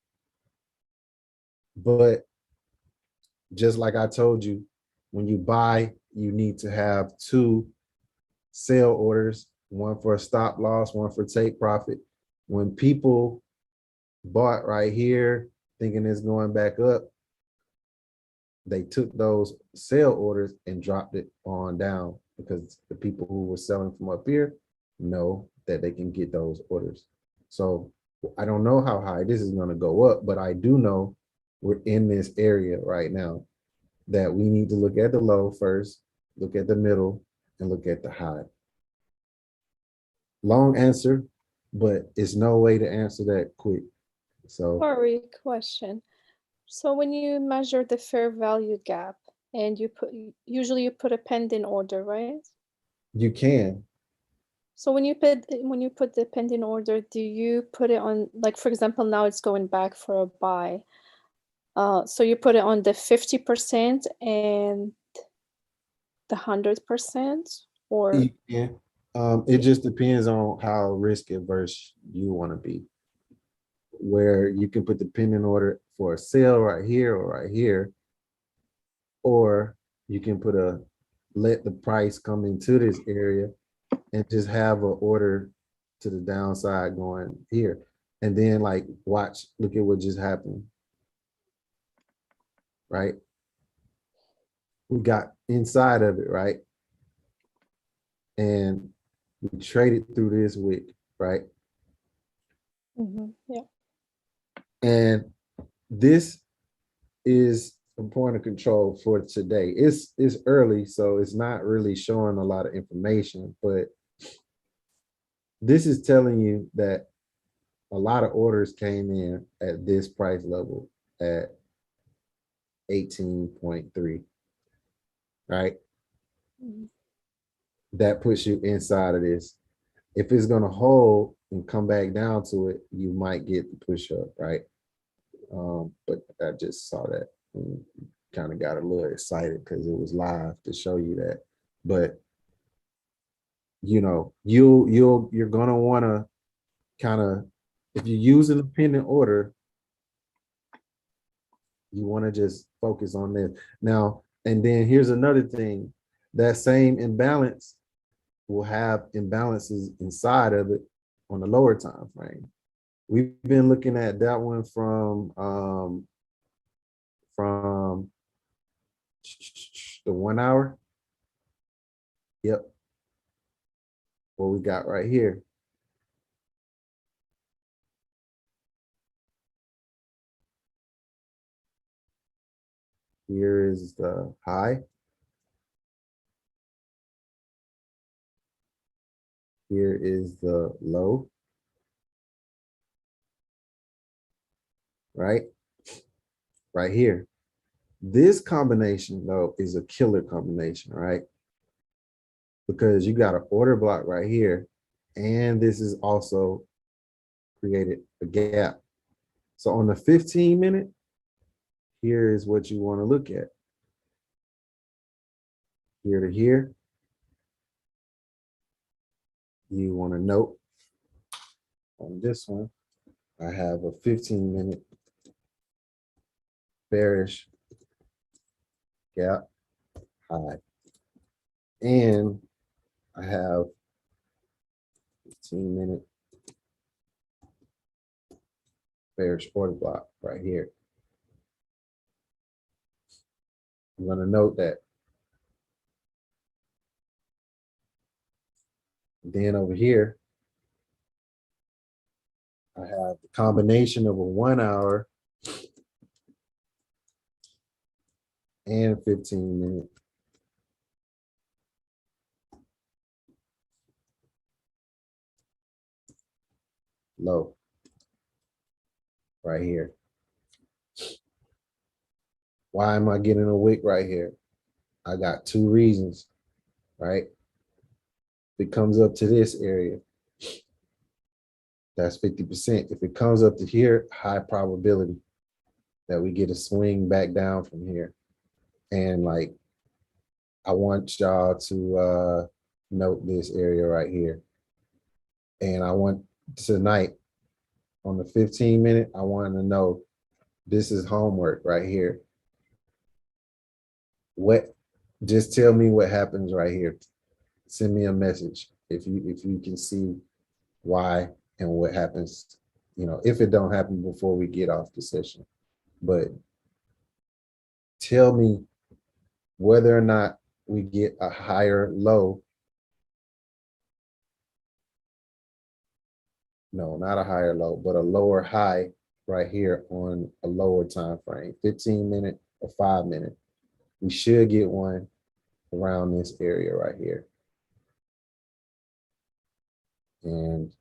Speaker 1: but just like I told you, when you buy, you need to have 2 sell orders, one for a stop loss, one for take profit. When people bought right here, thinking it's going back up, they took those sell orders and dropped it on down because the people who were selling from up here know that they can get those orders. So I don't know how high this is going to go up, but I do know we're in this area right now that we need to look at the low first, look at the middle, and look at the high. Long answer, but it's no way to answer that quick. So
Speaker 7: Cory, question. So when you measure the fair value gap and usually you put a pending order, right?
Speaker 1: you can.
Speaker 7: So when you put the pending order, do you put it on, like, for example, now it's going back for a buy. So you put it on the 50% and the 100%, or
Speaker 1: You can. It just depends on how risk averse you want to be. Where you can put the pending order for a sale right here or right here, or you can put let the price come into this area and just have an order to the downside going here. And then like watch, look at what just happened. Right? We got inside of it, right? And we traded through this wick, right?
Speaker 7: yeah.
Speaker 1: And this is a point of control for today. It's early, so it's not really showing a lot of information, but this is telling you that a lot of orders came in at this price level at 18.3, right?
Speaker 7: Mhm.
Speaker 1: That puts you inside of this. If it's going to hold and come back down to it, you might get the push up, right? But I just saw that and kind of got a little excited because it was live to show you that. But you know, you're gonna want to kind of, if you're using a pending order, you want to just focus on this now. And then here's another thing: that same imbalance will have imbalances inside of it on the lower time frame. We've been looking at that one from the 1 hour. Yep. What we got right here. Here is the high. Here is the low. Right? Right here. This combination, though, is a killer combination, right? Because you got an order block right here, and this is also created a gap. So on the 15-minute, here is what you want to look at. Here to here, you want to note on this one, I have a 15-minute bearish gap high. And I have 15-minute bearish order block right here. I'm going to note that. Then over here, I have the combination of a 1 hour and 15-minute low right here. Why am I getting a wick right here? I got 2 reasons, right? If it comes up to this area, that's 50%. If it comes up to here, high probability that we get a swing back down from here. And like, I want y'all to note this area right here. And I want tonight, on the 15-minute, I want to know this is homework right here. Just tell me what happens right here. Send me a message if you can see why and what happens, if it don't happen before we get off the session. But tell me whether or not we get a higher low. No, not a higher low, but a lower high right here on a lower time frame, 15-minute or 5-minute. We should get one around this area right here. And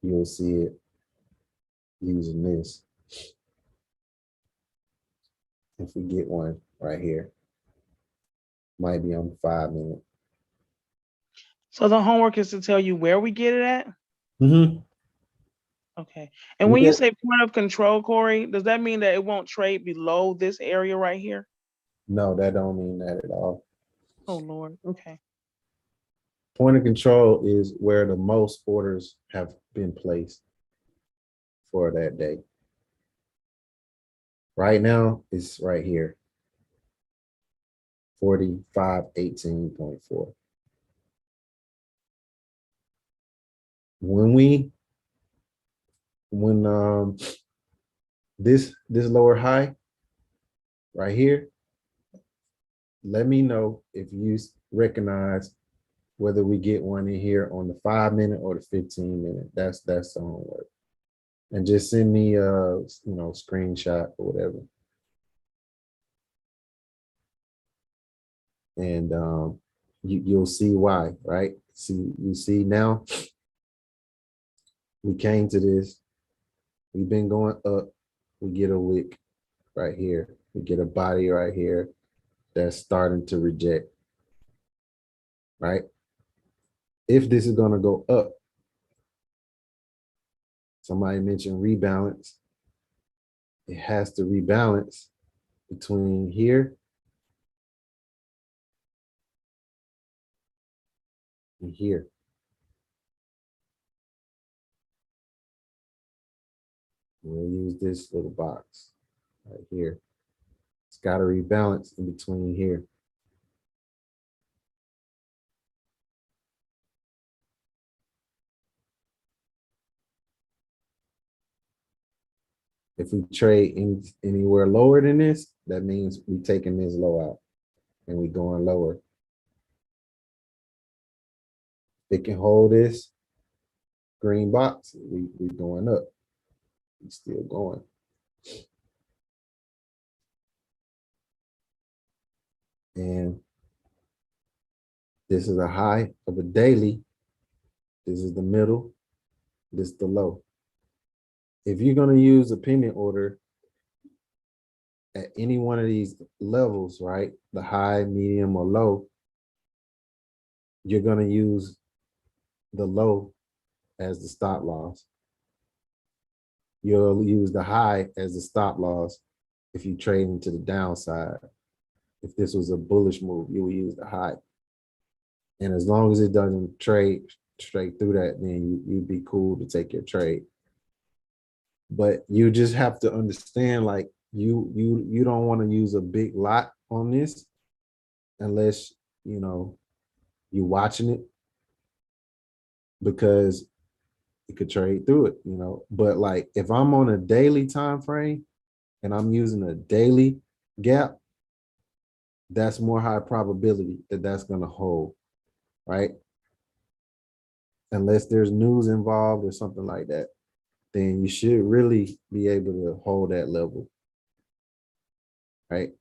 Speaker 1: you'll see it using this. If we get one right here, might be on 5-minute.
Speaker 3: So the homework is to tell you where we get it at?
Speaker 1: Mm-hmm.
Speaker 3: Okay. And when you say point of control, Cory, does that mean that it won't trade below this area right here?
Speaker 1: No, that don't mean that at all.
Speaker 3: Oh, Lord. Okay.
Speaker 1: Point of control is where the most orders have been placed for that day. Right now, it's right here, 4518.4. When this lower high right here, let me know if you recognize whether we get one in here on the 5-minute or the 15-minute. That's the homework. And just send me a screenshot or whatever. And you'll see why, right? You see now, we came to this. We've been going up. We get a wick right here. We get a body right here that's starting to reject, right? If this is going to go up, somebody mentioned rebalance. It has to rebalance between here and here. We'll use this little box right here. It's got to rebalance in between here. If we trade anywhere lower than this, that means we're taking this low out and we're going lower. It can hold this green box, we're going up. We're still going. And this is a high of a daily. This is the middle. This is the low. If you're going to use a pending order at any one of these levels, right, the high, medium, or low, you're going to use the low as the stop loss. You'll use the high as the stop loss if you trade into the downside. If this was a bullish move, you will use the high. And as long as it doesn't trade straight through that, then you'd be cool to take your trade. But you just have to understand, like, you don't want to use a big lot on this unless you're watching it, because you could trade through it, But like if I'm on a daily time frame and I'm using a daily gap, that's more high probability that that's going to hold, right? Unless there's news involved or something like that, then you should really be able to hold that level, right?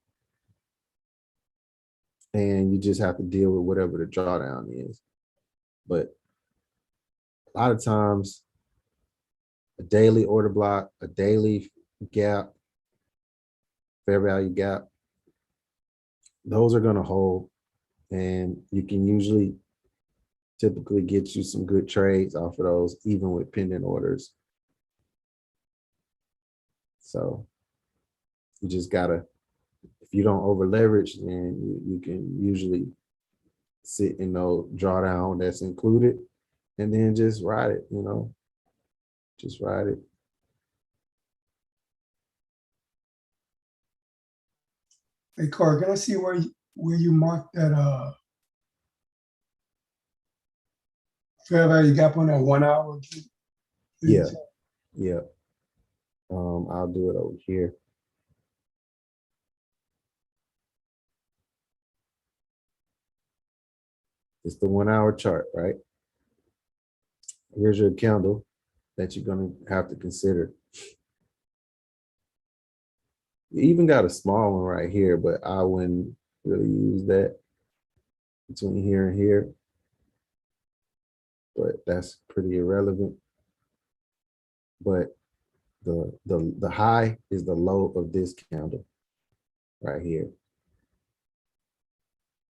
Speaker 1: And you just have to deal with whatever the drawdown is. But a lot of times, a daily order block, a daily gap, fair value gap, those are going to hold, and you can usually typically get you some good trades off of those, even with pending orders. So you just gotta, if you don't over leverage, then you can usually sit in no drawdown that's included, and then just ride it, just ride it.
Speaker 8: Hey, Cory, can I see where you marked that fair value gap on that 1 hour?
Speaker 1: Yeah. Yeah. I'll do it over here. It's the 1 hour chart, right? Here's your candle that you're gonna have to consider. You even got a small one right here, but I wouldn't really use that between here and here. But that's pretty irrelevant. But the high is the low of this candle right here.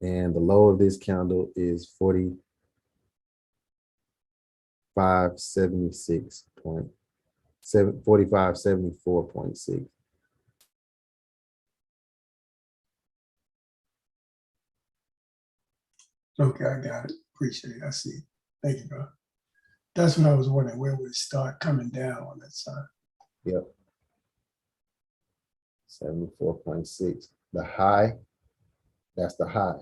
Speaker 1: And the low of this candle is 4574.6.
Speaker 8: Okay, I got it. Appreciate it. I see. Thank you, bro. That's what I was wondering. Where would it start coming down on that side?
Speaker 1: Yep. 74.6. The high, that's the high.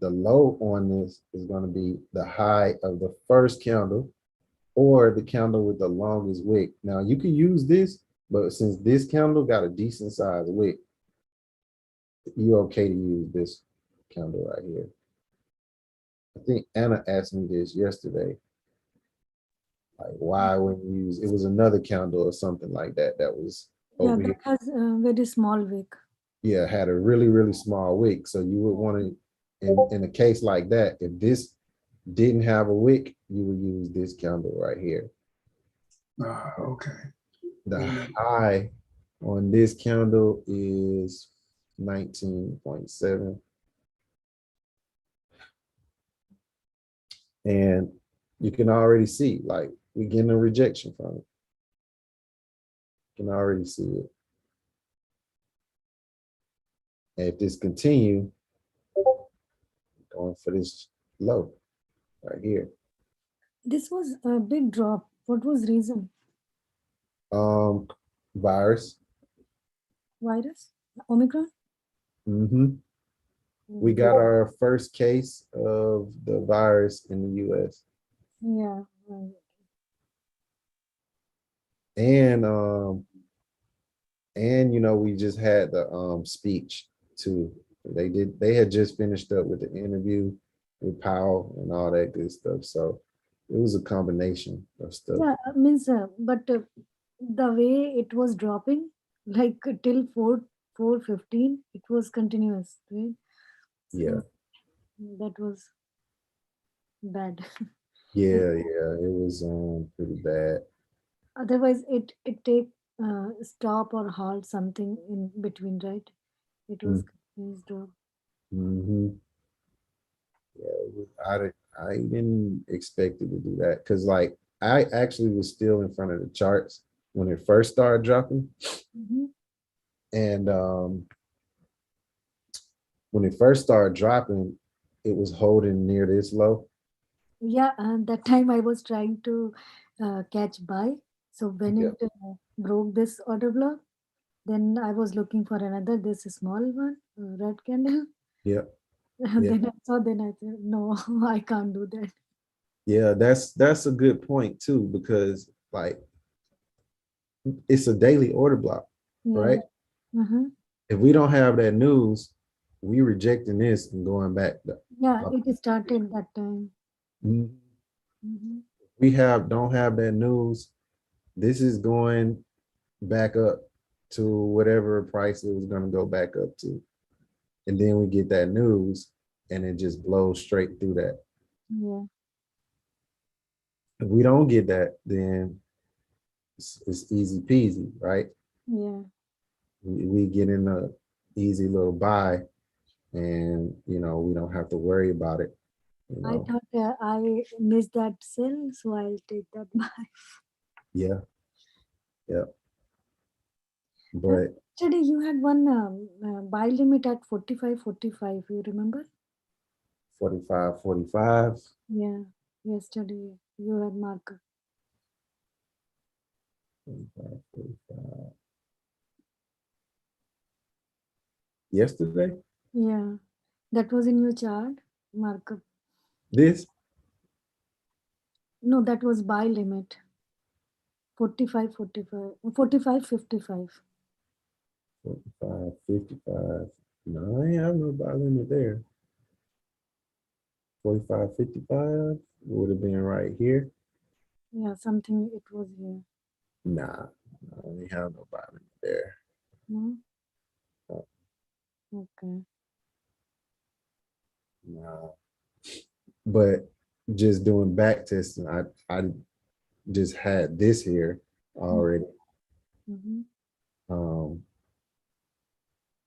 Speaker 1: The low on this is going to be the high of the first candle or the candle with the longest wick. Now you can use this, but since this candle got a decent size wick, you're okay to use this candle right here. I think Anna asked me this yesterday. Like, why wouldn't you use, it was another candle or something like that that was
Speaker 5: Yeah,
Speaker 1: over
Speaker 5: that
Speaker 1: here.
Speaker 5: has a very small wick.
Speaker 1: Yeah, had a really, really small wick. So you would want to, in a case like that, if this didn't have a wick, you would use this candle right here.
Speaker 8: Okay.
Speaker 1: The high on this candle is 19.7. And you can already see, like, we're getting a rejection from it. You can already see it. And if this continue, going for this low right here.
Speaker 5: This was a big drop. What was reason?
Speaker 1: Virus.
Speaker 5: Virus? Omicron?
Speaker 1: We got our first case of the virus in the US.
Speaker 5: Yeah. Right.
Speaker 1: And you know, we just had the speech too. They had just finished up with the interview with Powell and all that good stuff. So it was a combination of stuff.
Speaker 5: Yeah, means, but the way it was dropping, like till 4:15, it was continuous, right? So
Speaker 1: Yeah.
Speaker 5: that was bad.
Speaker 1: Yeah, it was pretty bad.
Speaker 5: Otherwise, it take stop or halt something in between, right? It was continuous drop.
Speaker 1: Yeah, I didn't expect it to do that because, like, I actually was still in front of the charts when it first started dropping. And when it first started dropping, it was holding near this low.
Speaker 5: Yeah, and that time I was trying to catch buy. So when it broke this order block, then I was looking for another, this small one, red candle.
Speaker 1: Yeah.
Speaker 5: Then I saw, then I said, no, I can't do that.
Speaker 1: Yeah, that's a good point too, because like it's a daily order block, right? If we don't have that news, we rejecting this and going back.
Speaker 5: Yeah, it started that time.
Speaker 1: We don't have that news. This is going back up to whatever price it was going to go back up to. And then we get that news and it just blows straight through that.
Speaker 5: Yeah.
Speaker 1: If we don't get that, then it's easy peasy, right?
Speaker 5: Yeah.
Speaker 1: We get in a easy little buy and, you know, we don't have to worry about it. You know?
Speaker 5: I thought I missed that sell, so I'll take that buy.
Speaker 1: Yeah. Yeah. But
Speaker 5: yesterday you had one buy limit at 45.45. You remember?
Speaker 1: 45.45.
Speaker 5: Yeah. Yesterday you had marker.
Speaker 1: 45.45. yesterday.
Speaker 5: Yeah, that was in your chart markup.
Speaker 1: This
Speaker 5: No, that was buy limit. 45, 55, 45, 55.
Speaker 1: 45, 55. No, I ain't have no buy limit there. 45, 55 would have been right here.
Speaker 5: Yeah, something it was here.
Speaker 1: Nah, I ain't have no buy limit there.
Speaker 5: No?
Speaker 1: Oh.
Speaker 5: Okay.
Speaker 1: Nah. But just doing back testing, I just had this here already.
Speaker 5: Mm-hmm.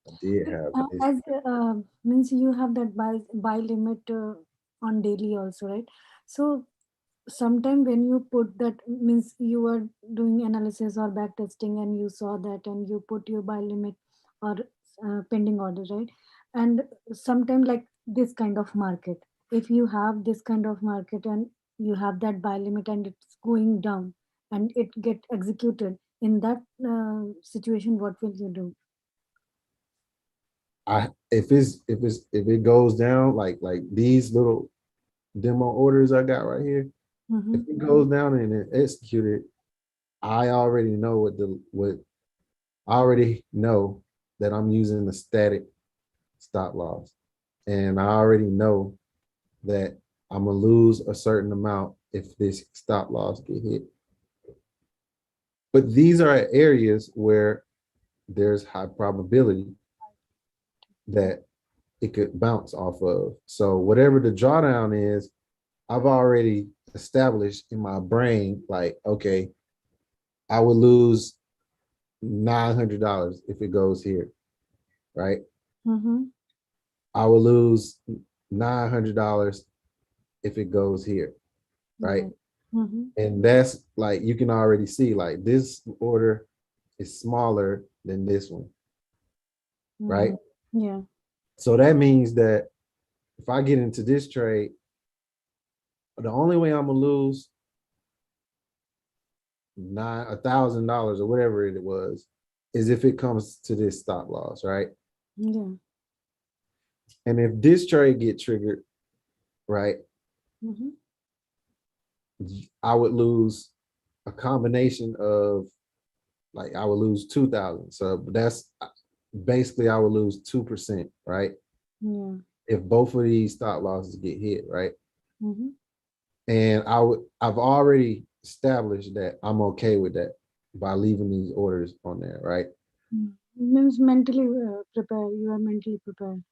Speaker 1: I did have this.
Speaker 5: As means you have that buy limit on daily also, right? So sometime when you put that, means you are doing analysis or back testing and you saw that and you put your buy limit or pending order, right? And sometime like this kind of market, if you have this kind of market and you have that buy limit and it's going down and it get executed in that situation, what will you do?
Speaker 1: If it goes down like these little demo orders I got right here,
Speaker 5: Mm-hmm.
Speaker 1: if it goes down and it executed, I already know I already know that I'm using the static stop loss. And I already know that I'm gonna lose a certain amount if this stop loss get hit. But these are areas where there's high probability that it could bounce off of. So whatever the drawdown is, I've already established in my brain, like, okay, I would lose $900 if it goes here, right?
Speaker 5: Mm-hmm.
Speaker 1: I would lose $900 if it goes here, right?
Speaker 5: Mm-hmm.
Speaker 1: And that's like, you can already see like this order is smaller than this one, right?
Speaker 5: Yeah.
Speaker 1: So that means that if I get into this trade, the only way I'm gonna lose $1,000 or whatever it was is if it comes to this stop loss, right?
Speaker 5: Yeah.
Speaker 1: And if this trade get triggered, right,
Speaker 5: Mm-hmm.
Speaker 1: I would lose a combination of, like, I would lose 2,000. So that's basically, I would lose 2%, right?
Speaker 5: Yeah.
Speaker 1: If both of these stop losses get hit, right?
Speaker 5: Mm-hmm.
Speaker 1: And I've already established that I'm okay with that by leaving these orders on there, right?
Speaker 5: Means mentally prepare. You are mentally prepared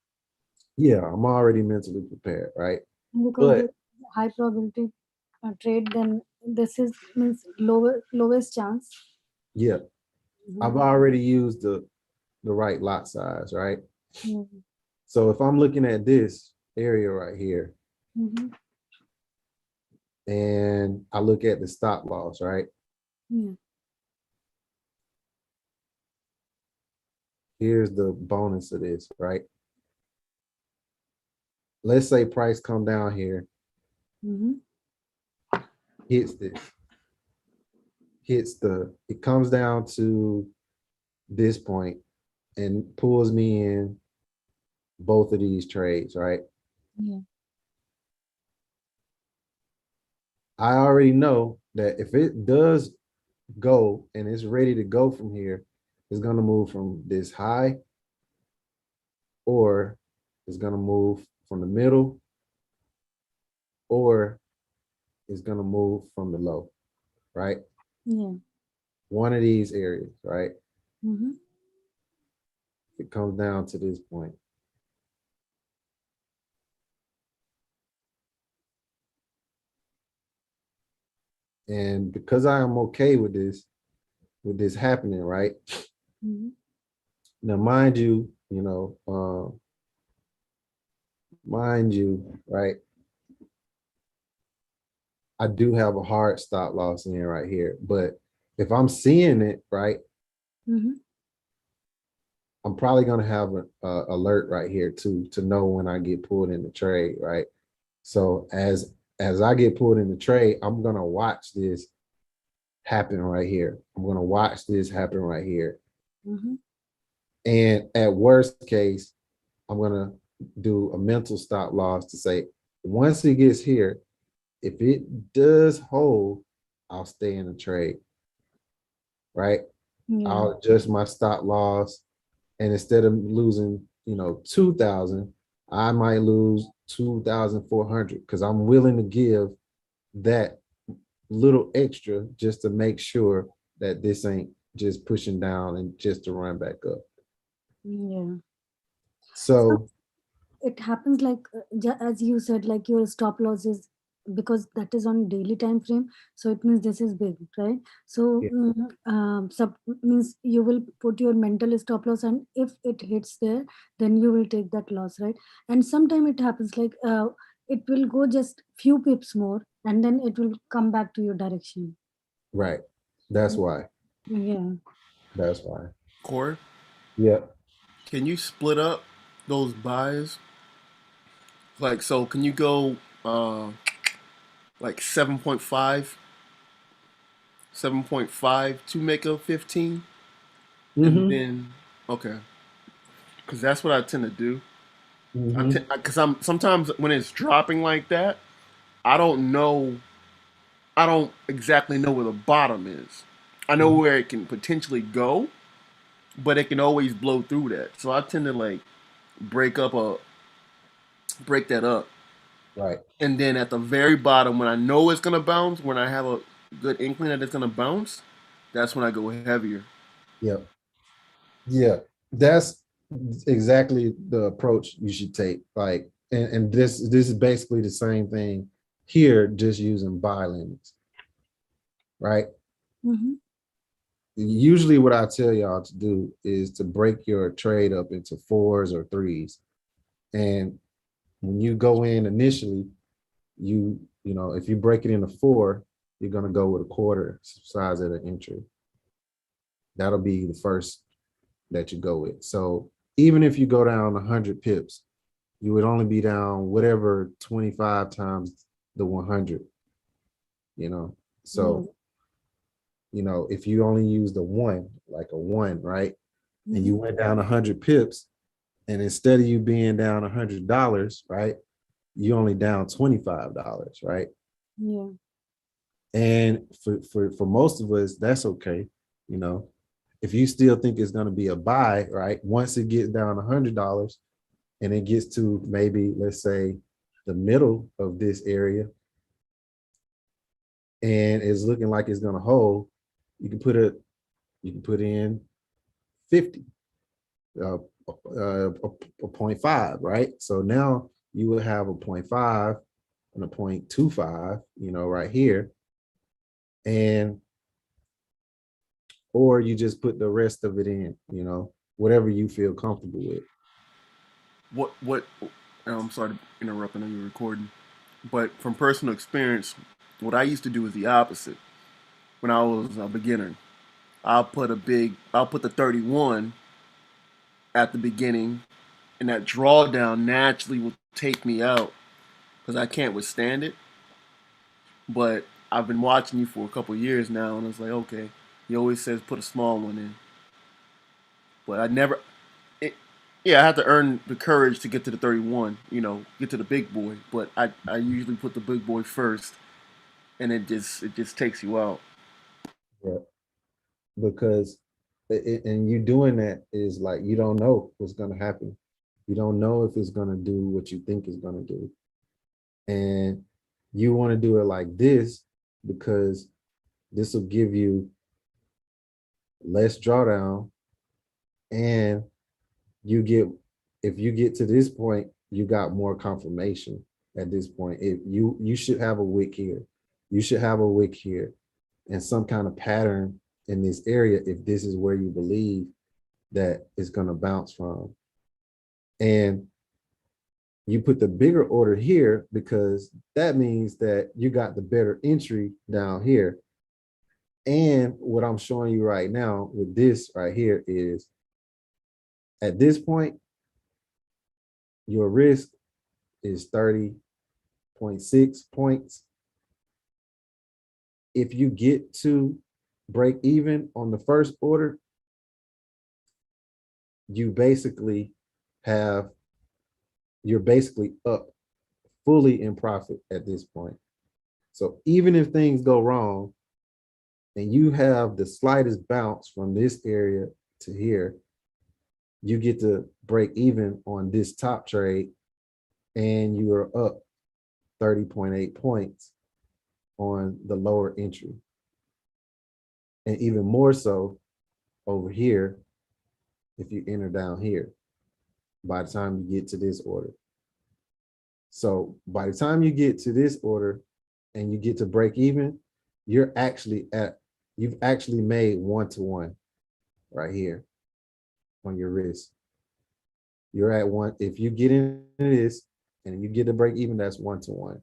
Speaker 1: Yeah, I'm already mentally prepared, right?
Speaker 5: because
Speaker 1: But
Speaker 5: the high probability trade. Then this is means lowest chance.
Speaker 1: yeah, I've already used the right lot size, right?
Speaker 5: Mm-hmm.
Speaker 1: So if I'm looking at this area right here
Speaker 5: Mm-hmm.
Speaker 1: and I look at the stop loss, right?
Speaker 5: Yeah.
Speaker 1: Here's the bonus of this, right? Let's say price come down here,
Speaker 5: Mm-hmm.
Speaker 1: hits this, it comes down to this point and pulls me in both of these trades, right?
Speaker 5: Yeah.
Speaker 1: I already know that if it does go and it's ready to go from here, it's going to move from this high, or it's going to move from the middle, or it's going to move from the low, right?
Speaker 5: Yeah.
Speaker 1: One of these areas, right?
Speaker 5: Mm-hmm.
Speaker 1: It comes down to this point. And because I am okay with this happening, right?
Speaker 5: Mm-hmm.
Speaker 1: Now, mind you, right? I do have a hard stop loss in right here, but if I'm seeing it, right,
Speaker 5: Mm-hmm.
Speaker 1: I'm probably gonna have an alert right here too, to know when I get pulled in the trade, right? So as I get pulled in the trade, I'm gonna watch this happen right here. I'm gonna watch this happen right here.
Speaker 5: Mm-hmm.
Speaker 1: And at worst case, I'm gonna do a mental stop loss to say, once it gets here, if it does hold, I'll stay in the trade, right?
Speaker 5: Yeah.
Speaker 1: I'll adjust my stop loss, and instead of losing, 2,000, I might lose 2,400 because I'm willing to give that little extra just to make sure that this ain't just pushing down and just to run back up.
Speaker 5: Yeah.
Speaker 1: So
Speaker 5: It happens like as you said, like your stop loss is because that is on daily time frame, so it means this is big, right? So
Speaker 1: yeah,
Speaker 5: sub means you will put your mental stop loss, and if it hits there, then you will take that loss, right? And sometime it happens like it will go just few pips more, and then it will come back to your direction.
Speaker 1: right. That's why.
Speaker 5: Yeah.
Speaker 1: That's why.
Speaker 9: Cory,
Speaker 1: Yeah.
Speaker 9: can you split up those buys? Like, so can you go like 7.5 to make a 15? And
Speaker 1: Mm-hmm.
Speaker 9: then, okay, because that's what I tend to do.
Speaker 1: Mm-hmm.
Speaker 9: Because I'm sometimes when it's dropping like that, I don't know, I don't exactly know where the bottom is. I know where it can potentially go, but it can always blow through that. So I tend to like break up a break that up,
Speaker 1: Right.
Speaker 9: and then at the very bottom, when I know it's gonna bounce, when I have a good inkling that it's gonna bounce, that's when I go heavier.
Speaker 1: Yeah. Yeah. That's exactly the approach you should take. Like, and this is basically the same thing here, just using buy limits, right?
Speaker 5: Mm-hmm.
Speaker 1: Usually what I tell y'all to do is to break your trade up into 4s or 3s. And when you go in initially, if you break it into 4, you're gonna go with a quarter size of the entry. That'll be the first that you go with. So even if you go down 100 pips, you would only be down whatever 25 times the 100, you know. So, if you only use the one, like a one, right? And you went down 100 pips, and instead of you being down $100, right, you only down $25, right?
Speaker 5: Yeah.
Speaker 1: And for most of us, that's okay. If you still think it's going to be a buy, right, once it gets down $100 and it gets to maybe, let's say, the middle of this area, and it's looking like it's going to hold, you can put in 50, a 0.5, right? So now you will have a 0.5 and a 0.25, right here. And or you just put the rest of it in, whatever you feel comfortable with.
Speaker 9: What? I'm sorry to interrupt. I know you're recording, but from personal experience, what I used to do is the opposite. When I was a beginner, I'll put the 31 at the beginning, and that drawdown naturally will take me out because I can't withstand it. But I've been watching you for a couple years now, and it's like, okay, he always says put a small one in, but I never. It, yeah, I have to earn the courage to get to the 31. Get to the big boy. But I usually put the big boy first, and it just takes you out.
Speaker 1: Yeah, because and you doing that is like you don't know what's going to happen. You don't know if it's going to do what you think it's going to do. And you want to do it like this because this will give you less drawdown, and if you get to this point, you got more confirmation at this point. If you should have a wick here, you should have a wick here, and some kind of pattern in this area if this is where you believe that it's going to bounce from. And you put the bigger order here because that means that you got the better entry down here. And what I'm showing you right now with this right here is at this point, your risk is 30.6 points. If you get to break even on the first order, you basically you're basically up fully in profit at this point. So even if things go wrong and you have the slightest bounce from this area to here, you get to break even on this top trade and you are up 30.8 points on the lower entry. And even more so over here, if you enter down here, by the time you get to this order. So by the time you get to this order and you get to break even, you've actually made 1-to-1 right here on your wrist. You're at one. If you get into this and you get to break even, that's 1-to-1,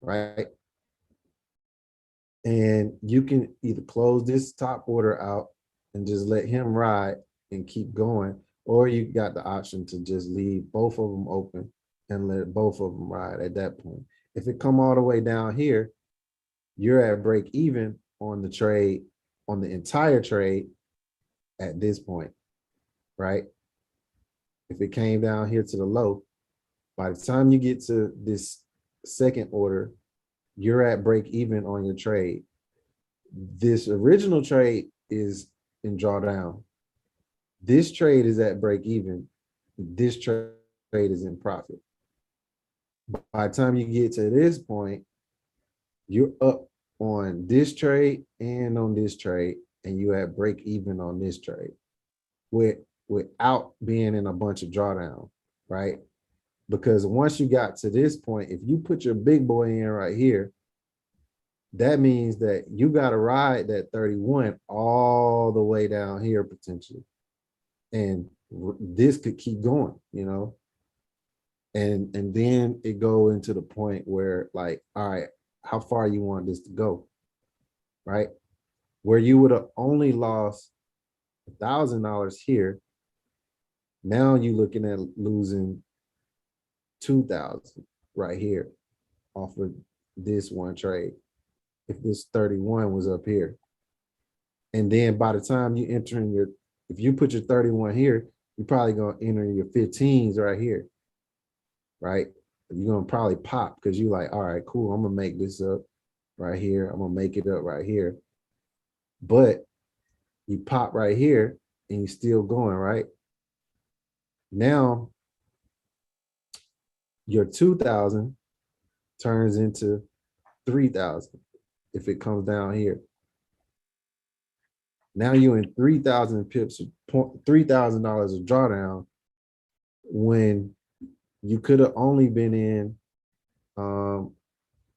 Speaker 1: right? And you can either close this top order out and just let him ride and keep going, or you got the option to just leave both of them open and let both of them ride at that point. If it come all the way down here, you're at break even on the trade, on the entire trade at this point, right? If it came down here to the low, by the time you get to this second order, you're at break even on your trade. This original trade is in drawdown. This trade is at break even. This trade is in profit. By the time you get to this point, you're up on this trade and on this trade, and you at break even on this trade without being in a bunch of drawdown, right? Because once you got to this point, if you put your big boy in right here, that means that you got to ride that 31 all the way down here potentially. And this could keep going, you know? And then it go into the point where like, all right, how far you want this to go, right? Where you would have only lost $1,000 here. Now you're looking at losing 2,000 right here off of this one trade. If this 31 was up here. And then by the time you enter in your, if you put your 31 here, you're probably going to enter your 15s right here, right? You're going to probably pop because you're like, all right, cool, I'm going to make this up right here. I'm going to make it up right here. But you pop right here and you're still going, right? Now, your 2,000 turns into 3,000 if it comes down here. Now you're in 3,000 pips, $3,000 of drawdown when you could have only been in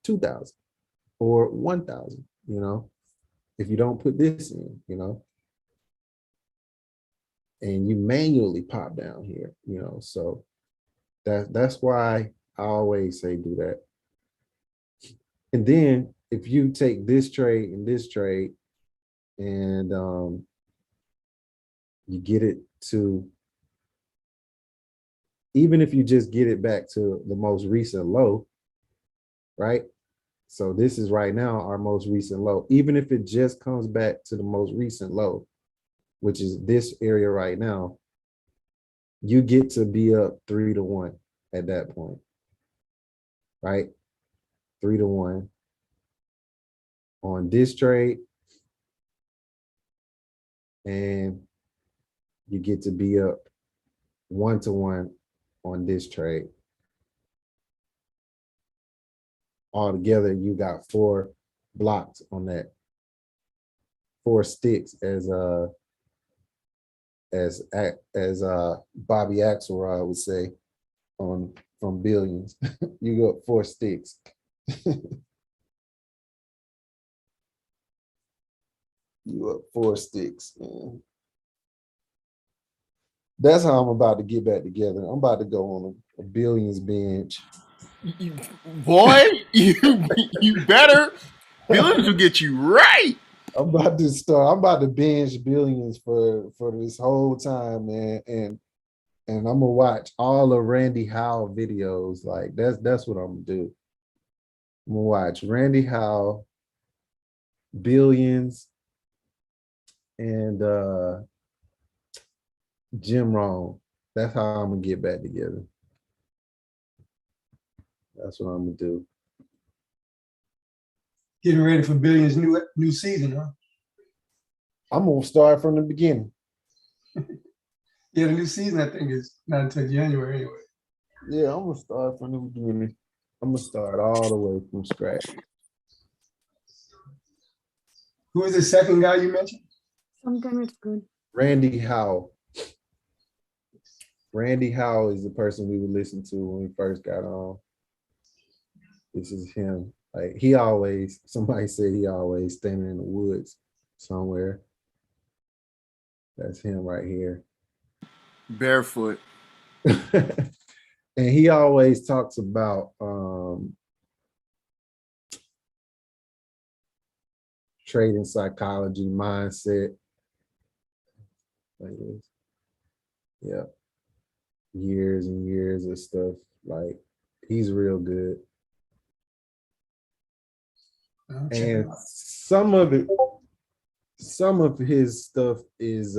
Speaker 1: 2,000 or 1,000, you know, if you don't put this in, you know, and you manually pop down here, you know, so that's why I always say do that. And then if you take this trade and this trade and you get it to, even if you just get it back to the most recent low, right? So this is right now our most recent low. Even if it just comes back to the most recent low, which is this area right now, you get to be up 3-to-1 at that point, right? 3-to-1 on this trade, and you get to be up 1-to-1 on this trade. Altogether, you got 4 blocks on that, 4 sticks, as Bobby Axelrod would say from Billions. You got 4 sticks. You up 4 sticks, man. That's how I'm about to get back together. I'm about to go on a Billions binge.
Speaker 9: Boy, you better. Billions will get you right.
Speaker 1: I'm about to binge Billions for this whole time, man. And I'm gonna watch all the Randy Howe videos. Like that's what I'm gonna do. I'm gonna watch Randy Howe, Billions, and Jim wrong. That's how I'm gonna get back together. That's what I'm gonna do.
Speaker 8: Getting ready for Billion's new season, huh?
Speaker 1: I'm gonna start from the beginning.
Speaker 8: Yeah, the new season I think is not until January anyway.
Speaker 1: Yeah, I'm gonna start from the beginning. I'm gonna start all the way from scratch.
Speaker 8: Who is the second guy you mentioned?
Speaker 5: Sometimes it's good.
Speaker 1: Randy Howell. Randy Howell is the person we would listen to when we first got on. This is him. Like he always, somebody said he always standing in the woods somewhere. That's him right here.
Speaker 9: Barefoot.
Speaker 1: And he always talks about trading psychology, mindset. Like this. Yeah. Years and years of stuff. Like he's real good.
Speaker 8: I'll check him
Speaker 1: And
Speaker 8: out.
Speaker 1: some of his stuff is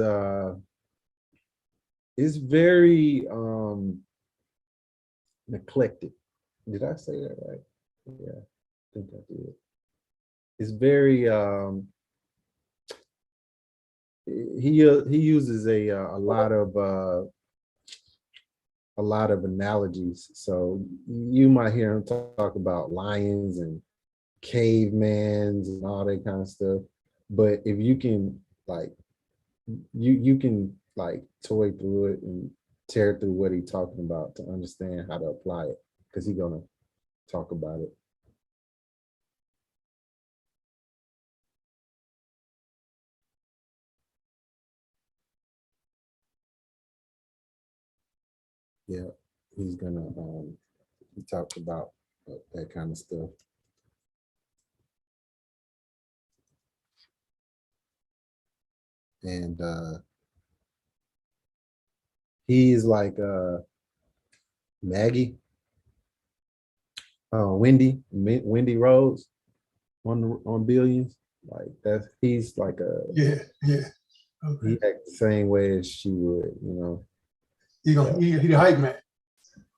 Speaker 1: very eclectic. Did I say that right? Yeah, I think I did. It's very he uses a lot of analogies. So you might hear him talk about lions and cavemans and all that kind of stuff. But if you can like you can like toy through it and tear through what he's talking about to understand how to apply it, because he's gonna talk about it. Yeah, he's gonna he talked about that kind of stuff. And he's like Maggie, Wendy Rose on Billions. Like that's he's like a
Speaker 8: Yeah. Okay.
Speaker 1: he act the same way as she would, you know.
Speaker 8: He the hype man.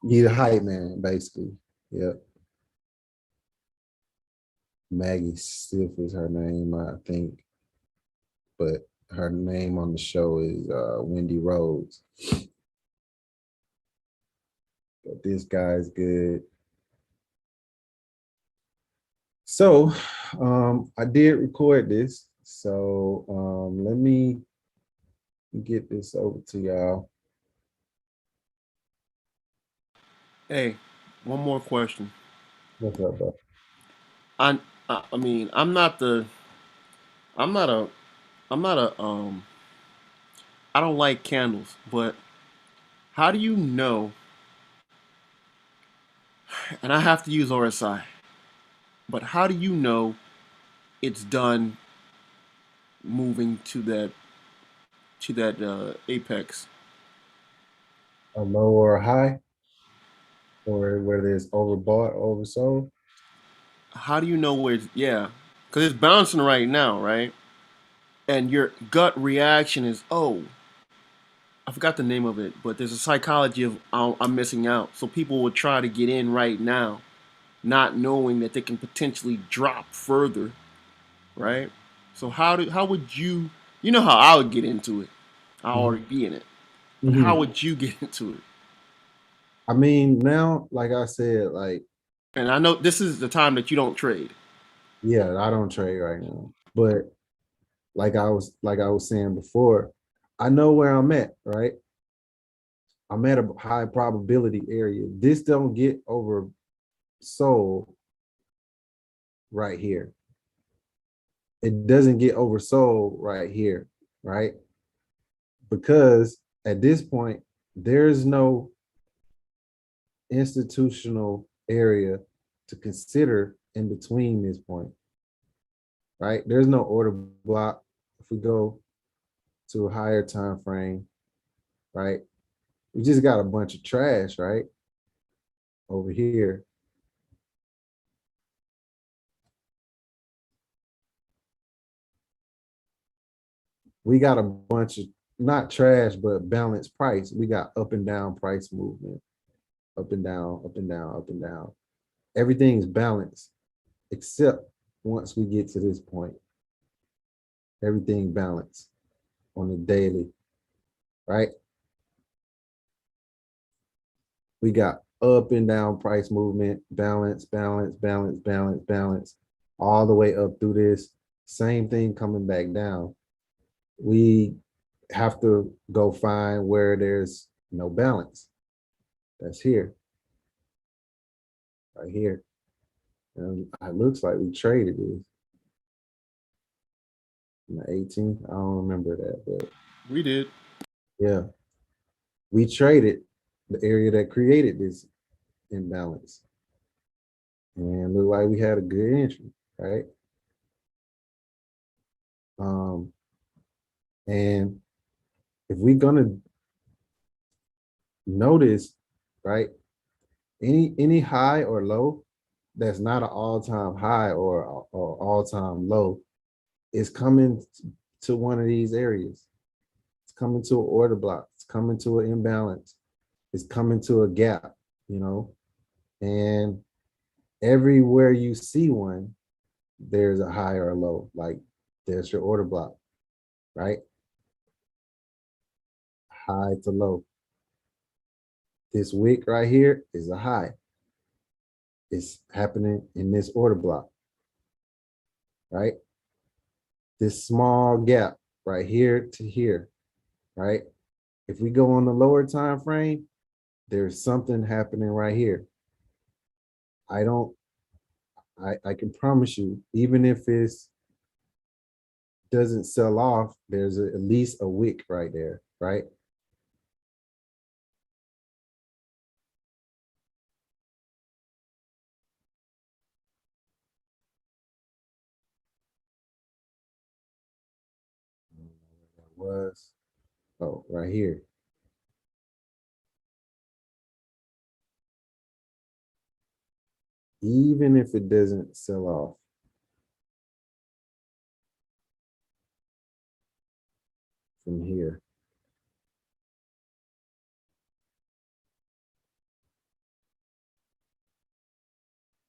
Speaker 1: He's a hype man, basically. Yep. Maggie Stiff is her name, I think. But her name on the show is Wendy Rhodes. But this guy's good. So I did record this. So let me get this over to y'all.
Speaker 9: Hey, one more question.
Speaker 1: What's up, bro?
Speaker 9: I mean, I'm not a I don't like candles, but how do you know? And I have to use RSI, but how do you know it's done moving to that apex?
Speaker 1: A low or a high? Or whether it's overbought or oversold?
Speaker 9: How do you know where it's, yeah, because it's bouncing right now, right? And your gut reaction is, oh, I forgot the name of it, but there's a psychology of I'm missing out. So people will try to get in right now, not knowing that they can potentially drop further, right? So how would you, you know how I would get into it? I already be in it. But how would you get into it?
Speaker 1: I mean, now, like I said, like,
Speaker 9: And I know this is the time that you don't trade.
Speaker 1: yeah, I don't trade right now. But like I was saying before, I know where I'm at, right? I'm at a high probability area. This don't get oversold right here. It doesn't get oversold right here, right? Because at this point, there's no institutional area to consider in between this point, right? There's no order block. If we go to a higher time frame, right? We just got a bunch of trash, right? Over here. We got a bunch of not trash, but balanced price. We got up and down price movement, up and down, up and down, up and down. Everything's balanced except once we get to this point. Everything balanced on the daily, right? We got up and down price movement, balance, balance, balance, balance, balance, all the way up through this. Same thing coming back down. We have to go find where there's no balance. That's here, right here. And it looks like we traded this. On the 18th, I don't remember that, but
Speaker 9: We did.
Speaker 1: yeah, we traded the area that created this imbalance. And looked like we had a good entry, right? And if we're gonna notice, right, any high or low that's not an all-time high or all-time low is coming to one of these areas. It's coming to an order block. It's coming to an imbalance. It's coming to a gap, you know, and everywhere you see one, there's a high or a low. Like there's your order block, right? High to low. This wick right here is a high. It's happening in this order block, right? This small gap right here to here, right? If we go on the lower time frame, there's something happening right here. I can promise you, even if it's doesn't sell off, there's at least a wick right there, right? Was, oh, right here. Even if it doesn't sell off, from here,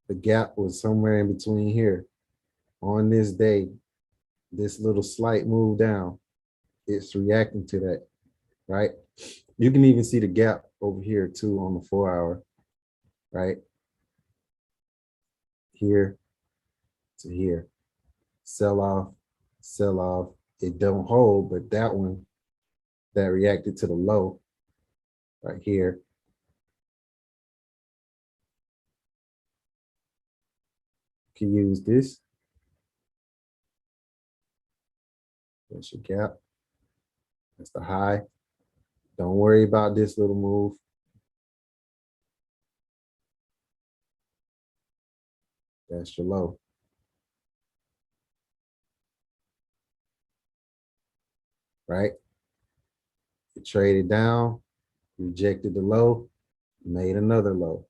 Speaker 1: the gap was somewhere in between here. On this day, this little slight move down, it's reacting to that, right? You can even see the gap over here too on the 4 hour, right? Here to here, sell off, it don't hold, but that one that reacted to the low right here. You can use this. That's your gap. That's the high. Don't worry about this little move. That's your low. Right? It traded down, rejected the low, made another low.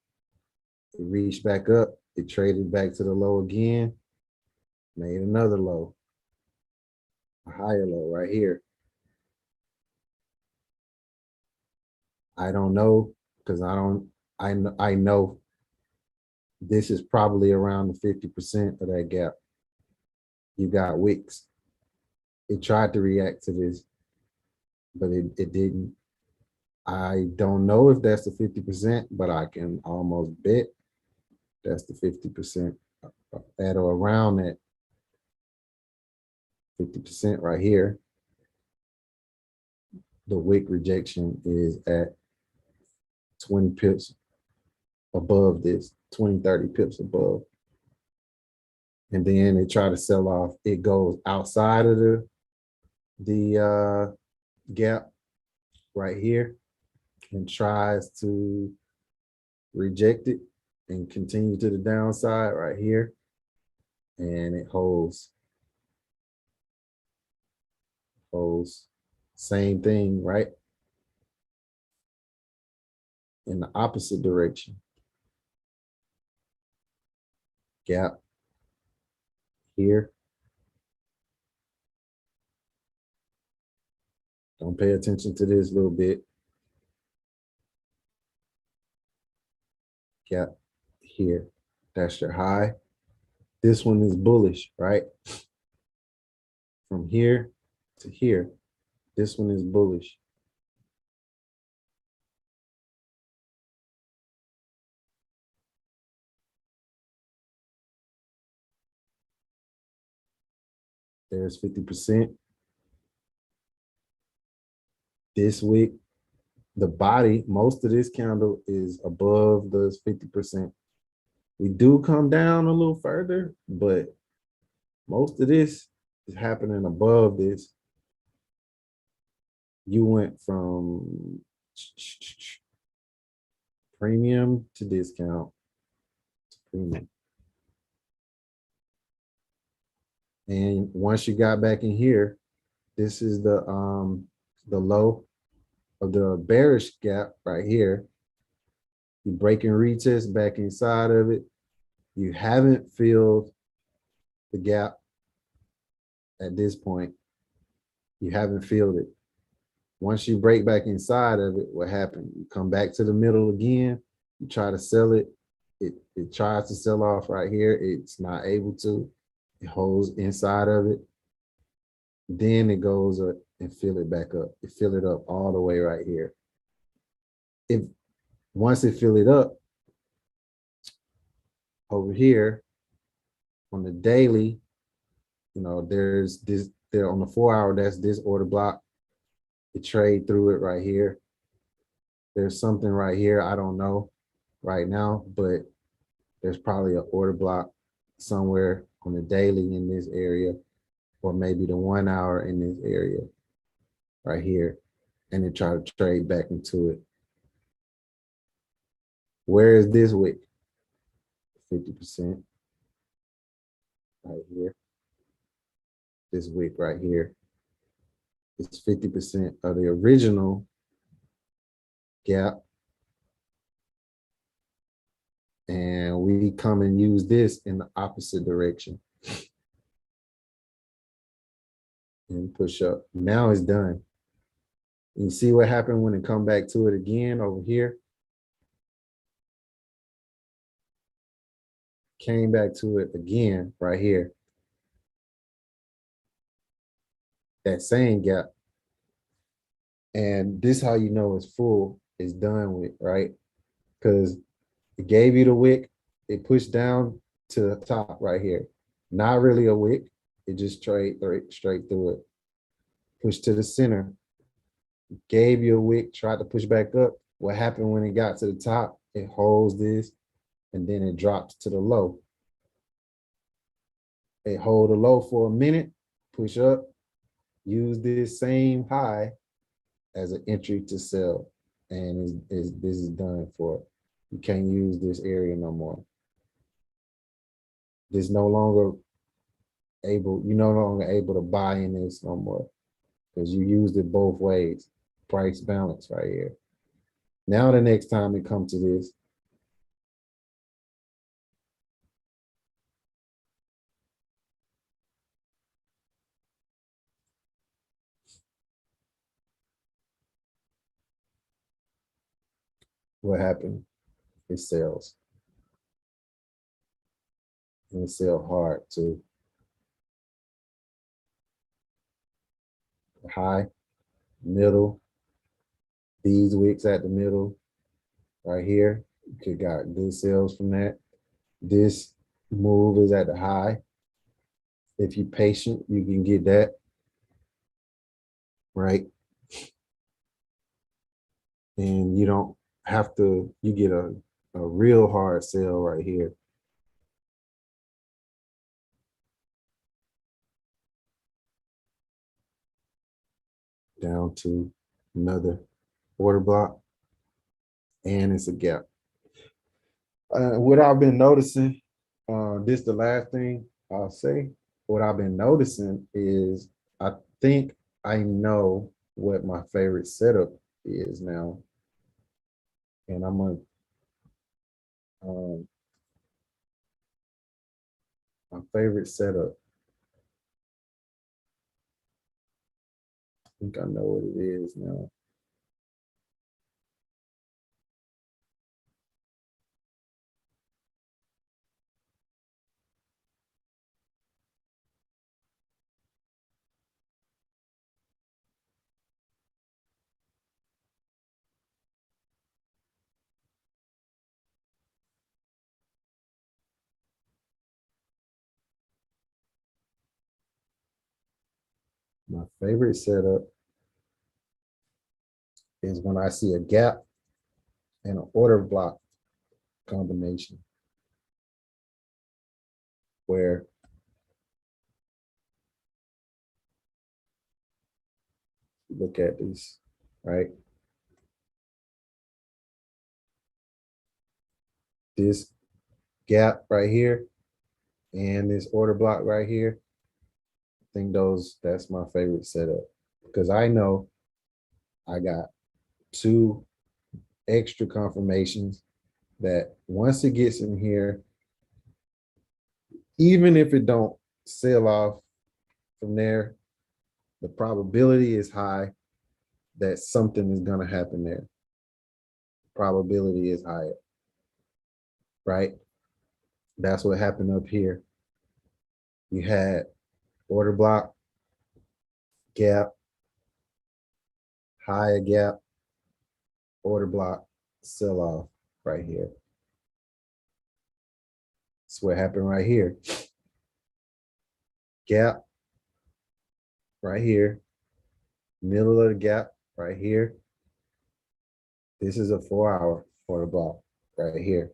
Speaker 1: It reached back up, it traded back to the low again, made another low. A higher low right here. I don't know, because I know this is probably around the 50% of that gap. You got wicks. It tried to react to this, but it didn't. I don't know if that's the 50%, but I can almost bet that's the 50% at or around that 50% right here. The wick rejection is at 20 pips above this, 20, 30 pips above. And then they try to sell off. It goes outside of the gap right here and tries to reject it and continue to the downside right here. And it holds. Same thing, right? In the opposite direction. Gap here. Don't pay attention to this little bit. Gap here. That's your high. This one is bullish, right? From here to here, this one is bullish. There's 50%. This wick, the body, most of this candle is above the 50%. We do come down a little further, but most of this is happening above this. You went from premium to discount to premium. And once you got back in here, this is the low of the bearish gap right here. You break and retest back inside of it. You haven't filled the gap at this point. You haven't filled it. Once you break back inside of it, what happened? You come back to the middle again. You try to sell it. It tries to sell off right here. It's not able to. It holds inside of it. Then it goes up and fill it back up. It fill it up all the way right here. Once it fill it up, over here on the daily, you know, there's this there on the 4 hour, that's this order block. You trade through it right here. There's something right here, I don't know right now, but there's probably an order block somewhere on the daily in this area, or maybe the 1 hour in this area right here, and then try to trade back into it. Where is this wick? 50% right here. This wick right here. It's 50% of the original gap. And we come and use this in the opposite direction. And push up. Now it's done. You see what happened when it come back to it again over here? Came back to it again right here. That same gap. And this how you know it's full, it's done with, right? Because it gave you the wick, it pushed down to the top right here. Not really a wick, it just straight through it. Push to the center. Gave you a wick, tried to push back up. What happened when it got to the top? It holds this, and then it drops to the low. It hold the low for a minute, push up, use this same high as an entry to sell, and this is done for. You can't use this area no more. This no longer able, you're no longer able to buy in this no more because you used it both ways. Price balance right here. Now the next time it comes to this, what happened? It sells. And it sells hard too. High, middle, these wicks at the middle, right here. You could got good sales from that. This move is at the high. If you're patient, you can get that, right? And you don't have to, you get a real hard sell right here. Down to another order block, and it's a gap. What I've been noticing, this the last thing I'll say. What I've been noticing is I think I know what my favorite setup is now, and I'm gonna my favorite setup think I know what it is now. My favorite setup is when I see a gap and an order block combination where look at this, right? This gap right here and this order block right here. I think that's my favorite setup because I know I got two extra confirmations that once it gets in here, even if it don't sell off from there, the probability is high that something is going to happen there. Probability is higher, right? That's what happened up here. You had order block, gap, higher gap, order block, sell off right here. That's what happened right here. Gap right here, middle of the gap right here. This is a 4-hour order block right here.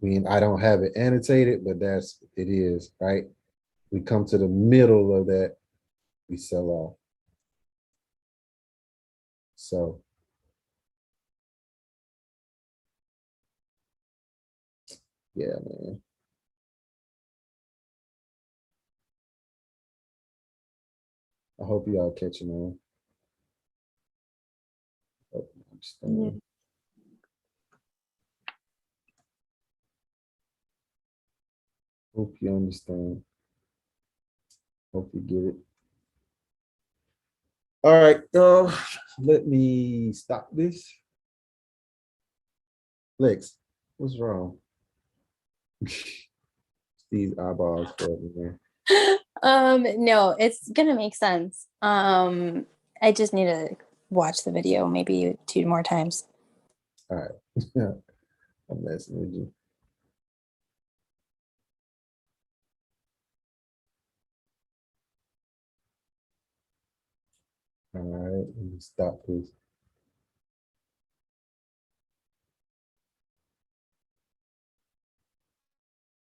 Speaker 1: I mean, I don't have it annotated, but it is, right? We come to the middle of that, we sell off. So yeah, man. I hope y'all catching on. Hope you understand. Hope you understand. Hope you get it. All right, let me stop this. Lex, what's wrong? These eyeballs for everywhere.
Speaker 6: No, it's gonna make sense. I just need to watch the video maybe 2 more times.
Speaker 1: All right. I'm messing with you. All right, let me stop this.